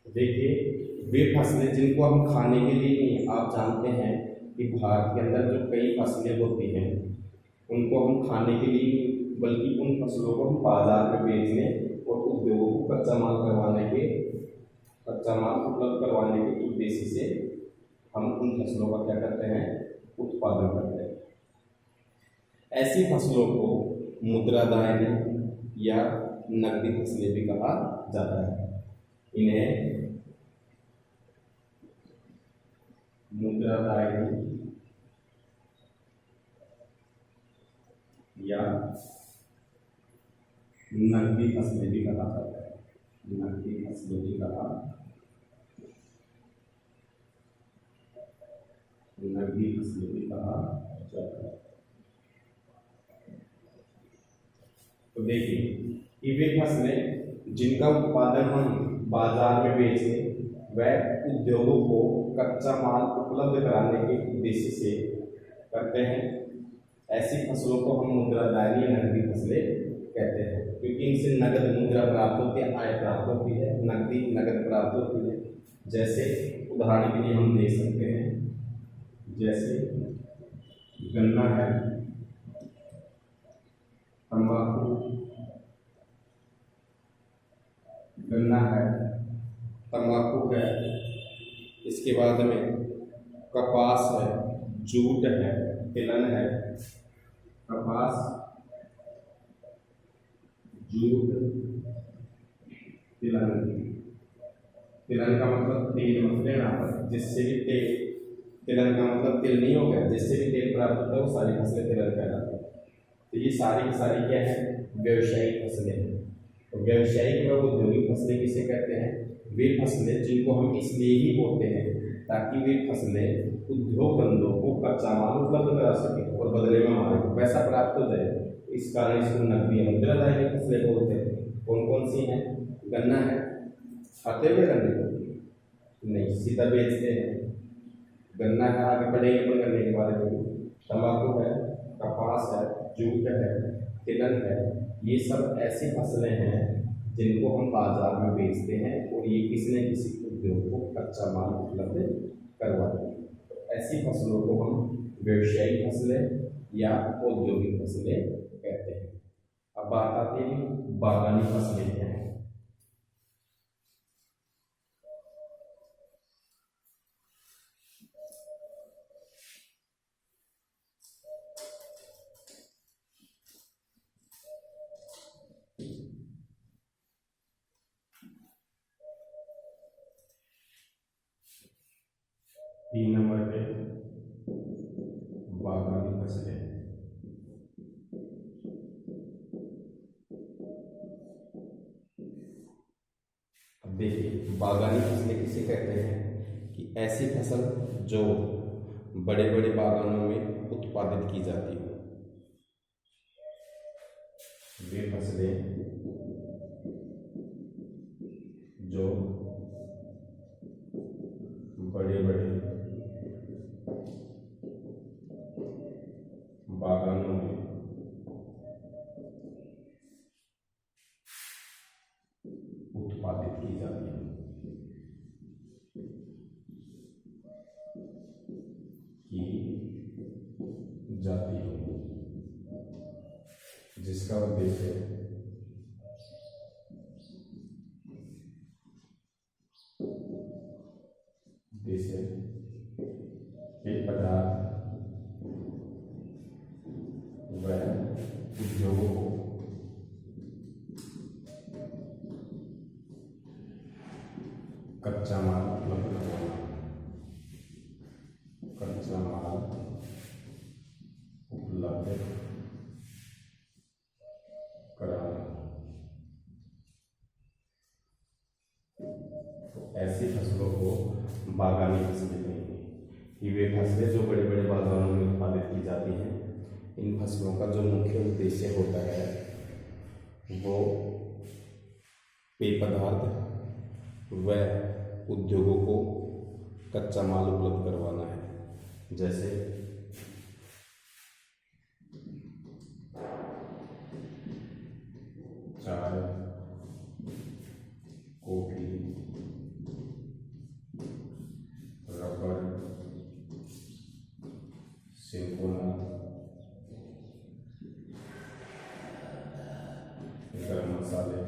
S1: देखिए, वे फसलें जिनको हम खाने के लिए नहीं, आप जानते हैं कि भारत के अंदर जो कई फसलें होती हैं उनको हम खाने के लिए, बल्कि उन फसलों को हम बाजार में बेचने और उद्योगों को कच्चा माल उपलब्ध करवाने के उद्देश्य से हम उन फसलों का क्या करते हैं? उत्पादन करते हैं। ऐसी फसलों को मुद्रादायनी या नकदी फसलें भी कहा जाता है। इन्हें मुद्रादायनी या नकदी फसलें भी कहा जाता है, नकदी फसलें भी कहा, नकदी फसलें भी कहा जाता है। तो देखिए कि वे फसलें जिनका उत्पादन हम बाजार में बेचने व उद्योगों को कच्चा माल उपलब्ध कराने के उद्देश्य से करते हैं, ऐसी फसलों को हम मुद्रादायनी या नकदी फसलें कहते हैं, क्योंकि इनसे नगद मुद्रा प्राप्त होती है, आय प्राप्त होती है, नकदी नगद प्राप्त होती है। जैसे उदाहरण के लिए हम देख सकते हैं, जैसे गन्ना है, तंबाकू, गन्ना है, तंबाकू है, इसके बाद में कपास है, जूट है, तिलहन है। कपास, जूट, तिलहन। तिलहन का मतलब तेल, मतलब जिससे भी तेल, तिलहन का मतलब तेल नहीं हो गया, जिससे भी तेल प्राप्त होता है वो सारी फसलें तिलहन कहलाती है। तो ये सारी की सारी क्या है, व्यवसायिक फसलें हैं। तो व्यवसायिक व औद्योगिक फसलें किसे कहते हैं, वे फसलें जिनको हम इसलिए ही बोते हैं ताकि वे फसलें उद्योग धंधों को कच्चा माल उपलब्ध करा सके और बदले में हमारे को पैसा प्राप्त हो जाए। इस कारण इसको नकदी मुद्रादायक फसलें बोलते हैं। कौन कौन सी हैं, गन्ना है, खाते हुए गन्ने को नहीं, सीधा बेचते हैं। गन्ना है, आगे बढ़ेंगे अपन गन्ने के बारे में। तंबाकू है, कपास है, जूट है, तिलहन है। ये सब ऐसी फसलें हैं जिनको हम बाजार में बेचते हैं और ये किसी न किसी उद्योग को कच्चा माल उपलब्ध करवाते हैं। तो ऐसी फसलों को हम व्यवसायिक फसलें या औद्योगिक फसलें कहते हैं। अब बात आती है बागानी फसलें क्या हैं। 3 नंबर पे बागानी फसलें। अब देखिए बागानी फसलें किसे कहते हैं कि ऐसी फसल जो बड़े बड़े बागानों में उत्पादित की जाती हो। वे फसलें जो बड़े बड़े बागानों में उत्पादित की जाती है, जिसका उद्देश्य पेय पदार्थ व उद्योगों को कच्चा माल उपलब्ध कराना, कच्चा माल उपलब्ध कराना। तो ऐसी फसलों को बागानी फसलें कहेंगे कि वे फसलें जो बड़े बड़े बागानों में उत्पादित की जाती हैं। इन फसलों का जो मुख्य उद्देश्य होता है वो पेय पदार्थ व उद्योगों को कच्चा माल उपलब्ध करवाना है। जैसे चाय, कॉफी, रबर, सिंकोना, गरम मसाले,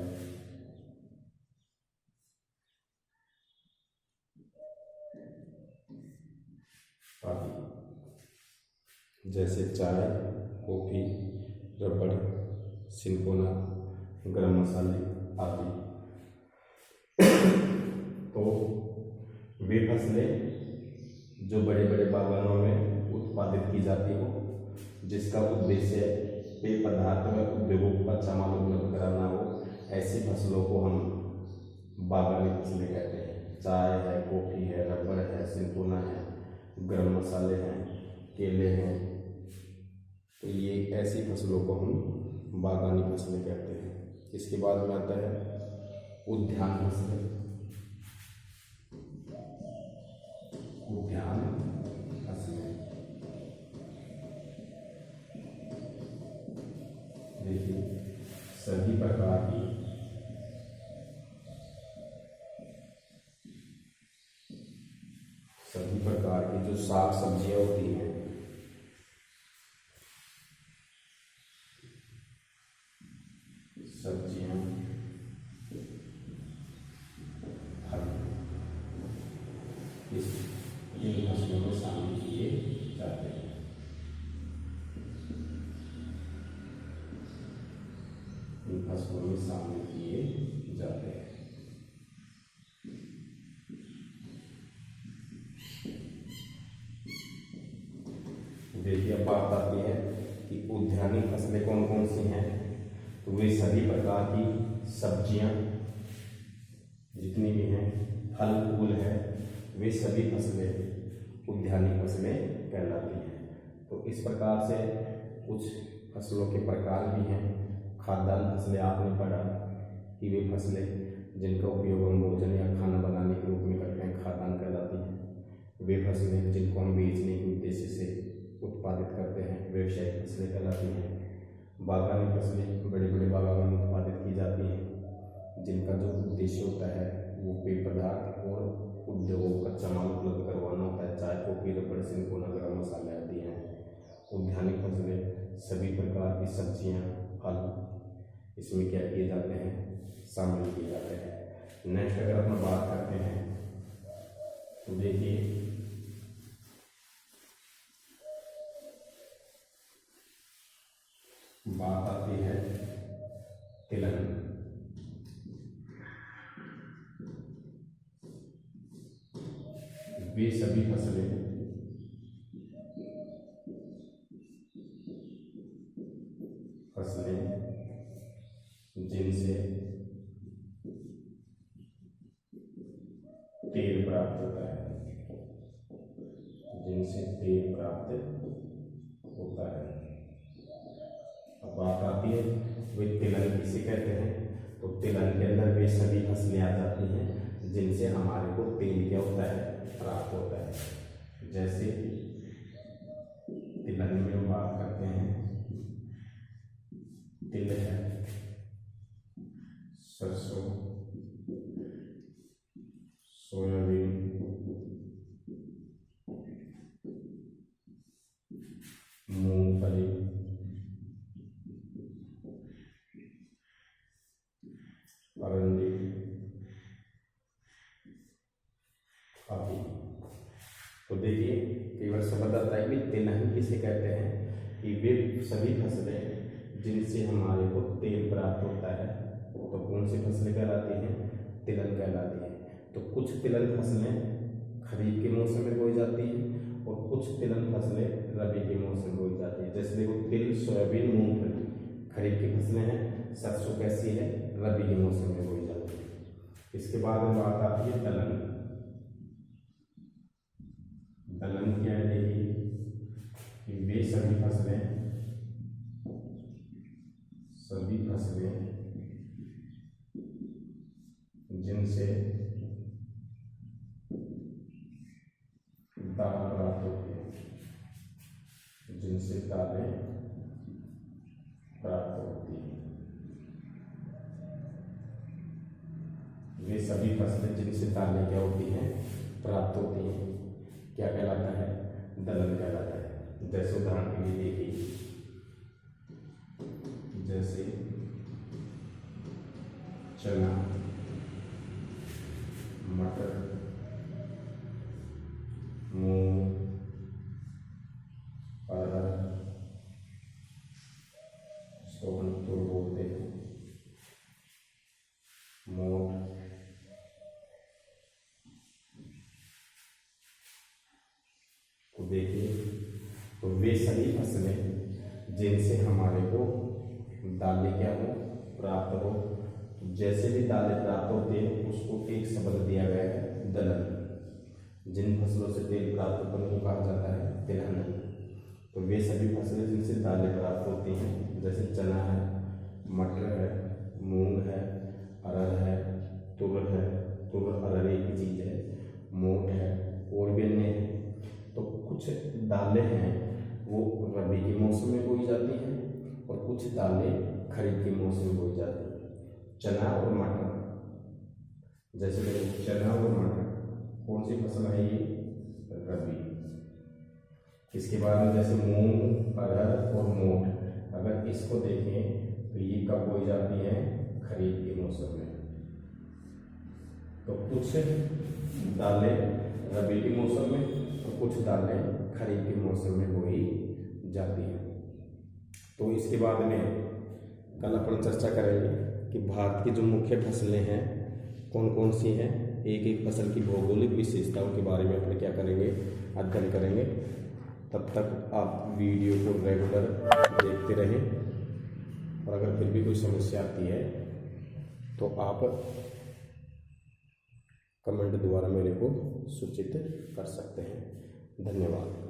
S1: आदि। जैसे चाय, कॉफी, रबड़, सिंकोना, गरम मसाले आदि। तो वे फसलें जो बड़े बड़े बागानों में उत्पादित की जाती हो, जिसका उद्देश्य पेय पदार्थ व उद्योगों को कच्चा माल उपलब्ध कराना हो, ऐसी फसलों को हम बागानी फसलें कहते हैं। चाय है, कॉफी है, रबड़ है, सिंकोना है, गरम मसाले हैं, केले हैं। तो ये ऐसी फसलों को हम बागानी फसलें कहते हैं। इसके बाद में आता है उद्यान फसलें। उद्यान फसलें देखिए सभी प्रकार की जो साग सब्जियां होती हैं, सब्जियां, फल, इन फसलों में शामिल किए जाते हैं। इन फसलों में शामिल किए जाते हैं। देखिए अब बात आती है कि उद्यानिक फसलें कौन कौन सी हैं। तो वे सभी प्रकार की सब्जियां जितनी भी हैं, फल फूल है, वे सभी फसलें उद्यानिक फसलें कहलाती हैं। तो इस प्रकार से कुछ फसलों के प्रकार भी हैं। खाद्यान्न फसलें आपने पढ़ा कि वे फसलें जिनका उपयोग हम भोजन या खाना बनाने के रूप में करते हैं खाद्यान्न कहलाती हैं। वे फसलें जिनको हम बेचने के उद्देश्य से उत्पादित करते हैं व्यावसायिक फसलें कहलाती हैं। बागानी फसलें बड़े बड़े बागानों में उत्पादित की जाती हैं, जिनका जो उद्देश्य होता है वो पेय पदार्थ और उद्योगों को कच्चा माल उपलब्ध करवाना होता है, चाहे कॉफी रबड़ सिलिकॉन गरम मसाले आदि हैं। उद्यानिक फसलें सभी प्रकार की सब्जियां फल इसमें क्या किए जाते हैं, शामिल किए जाते हैं। नेक्स्ट अगर अपना बात करते हैं तो देखिए बात आती है तिलहन। वे सभी फसलें जिनसे तेल प्राप्त होता है, जिनसे तेल प्राप्त होता है। अब बात आती है वे तिलहन किसे कहते हैं। तो तिलहन के अंदर वे सभी फसलें आ जाती हैं जिनसे हमारे को तेल क्या होता है, प्राप्त होता है। जैसे तिलहन में हम बात करते हैं, तिल है, सरसों, सोयाबीन, मूंगफली, अरंडी आदि। तो देखिए कई बार समझ आता है कि तिलहन किसे कहते हैं कि वे सभी फसलें जिनसे हमारे को तेल प्राप्त होता है। तो कौन सी फसलें कहलाती हैं, तिलहन कहलाती हैं। तो कुछ तिलहन फसलें खरीफ के मौसम में बोई जाती हैं और कुछ तिलहन फसलें रबी के मौसम में बोई जाती है। जैसे देखो तिल, सोयाबीन, मूंगफली खरीफ की फसलें हैं, सरसों कैसी है, रबी के मौसम में बोई जाती है। इसके बाद में बात आती है दलहन। दलहन क्या है, देखिए कि वे सभी फसलें जिनसे दाल प्राप्त होती है, जिनसे दालें प्राप्त होती है। वे सभी फसलें जिनसे दालें क्या होती हैं, प्राप्त होती हैं, क्या कहलाता है, दलहन कहलाता है। जैसे उदाहरण के लिए देखिए, जैसे चना, मटर, मूंग, अरहर, इसको हम तुर बोलते हैं, मोठ, तो देखिए तो वे सभी फसलें जिनसे हमारे को दालें क्या हो, प्राप्त हो। जैसे भी दालें प्राप्त होती हैं उसको एक शब्द दिया गया है, दलहन। जिन फसलों से तेल प्राप्त होता है वो कहा जाता है तिलहन। तो वे सभी फसलें जिनसे दालें प्राप्त होती हैं, जैसे चना है, मटर है, मूंग है, अरहर है, तुर है, तुर अरहर एक ही चीज है, मोठ है, और भी अन्य है। तो कुछ दालें हैं वो रबी के मौसम में बोई जाती हैं और कुछ दालें खरीफ के मौसम में बोई जाती हैं। चना और मटर, जैसे देखो चना और मटर कौन सी फसल है, ये रबी। इसके बाद में जैसे मूंग, अरहर और मोठ, अगर इसको देखें तो ये कब बोई जाती है, खरीफ के मौसम में। तो कुछ दालें रबी के मौसम में और कुछ दालें खरीफ के मौसम में बोई जाती हैं। तो इसके बाद में कल अपन चर्चा करेंगे कि भारत की जो मुख्य फसलें हैं कौन कौन सी हैं, एक एक फसल की भौगोलिक विशेषताओं के बारे में अपन क्या करेंगे, अध्ययन करेंगे। तब तक आप वीडियो को रेगुलर देखते रहें, और अगर फिर भी कोई समस्या आती है तो आप कमेंट द्वारा मेरे को सूचित कर सकते हैं। धन्यवाद।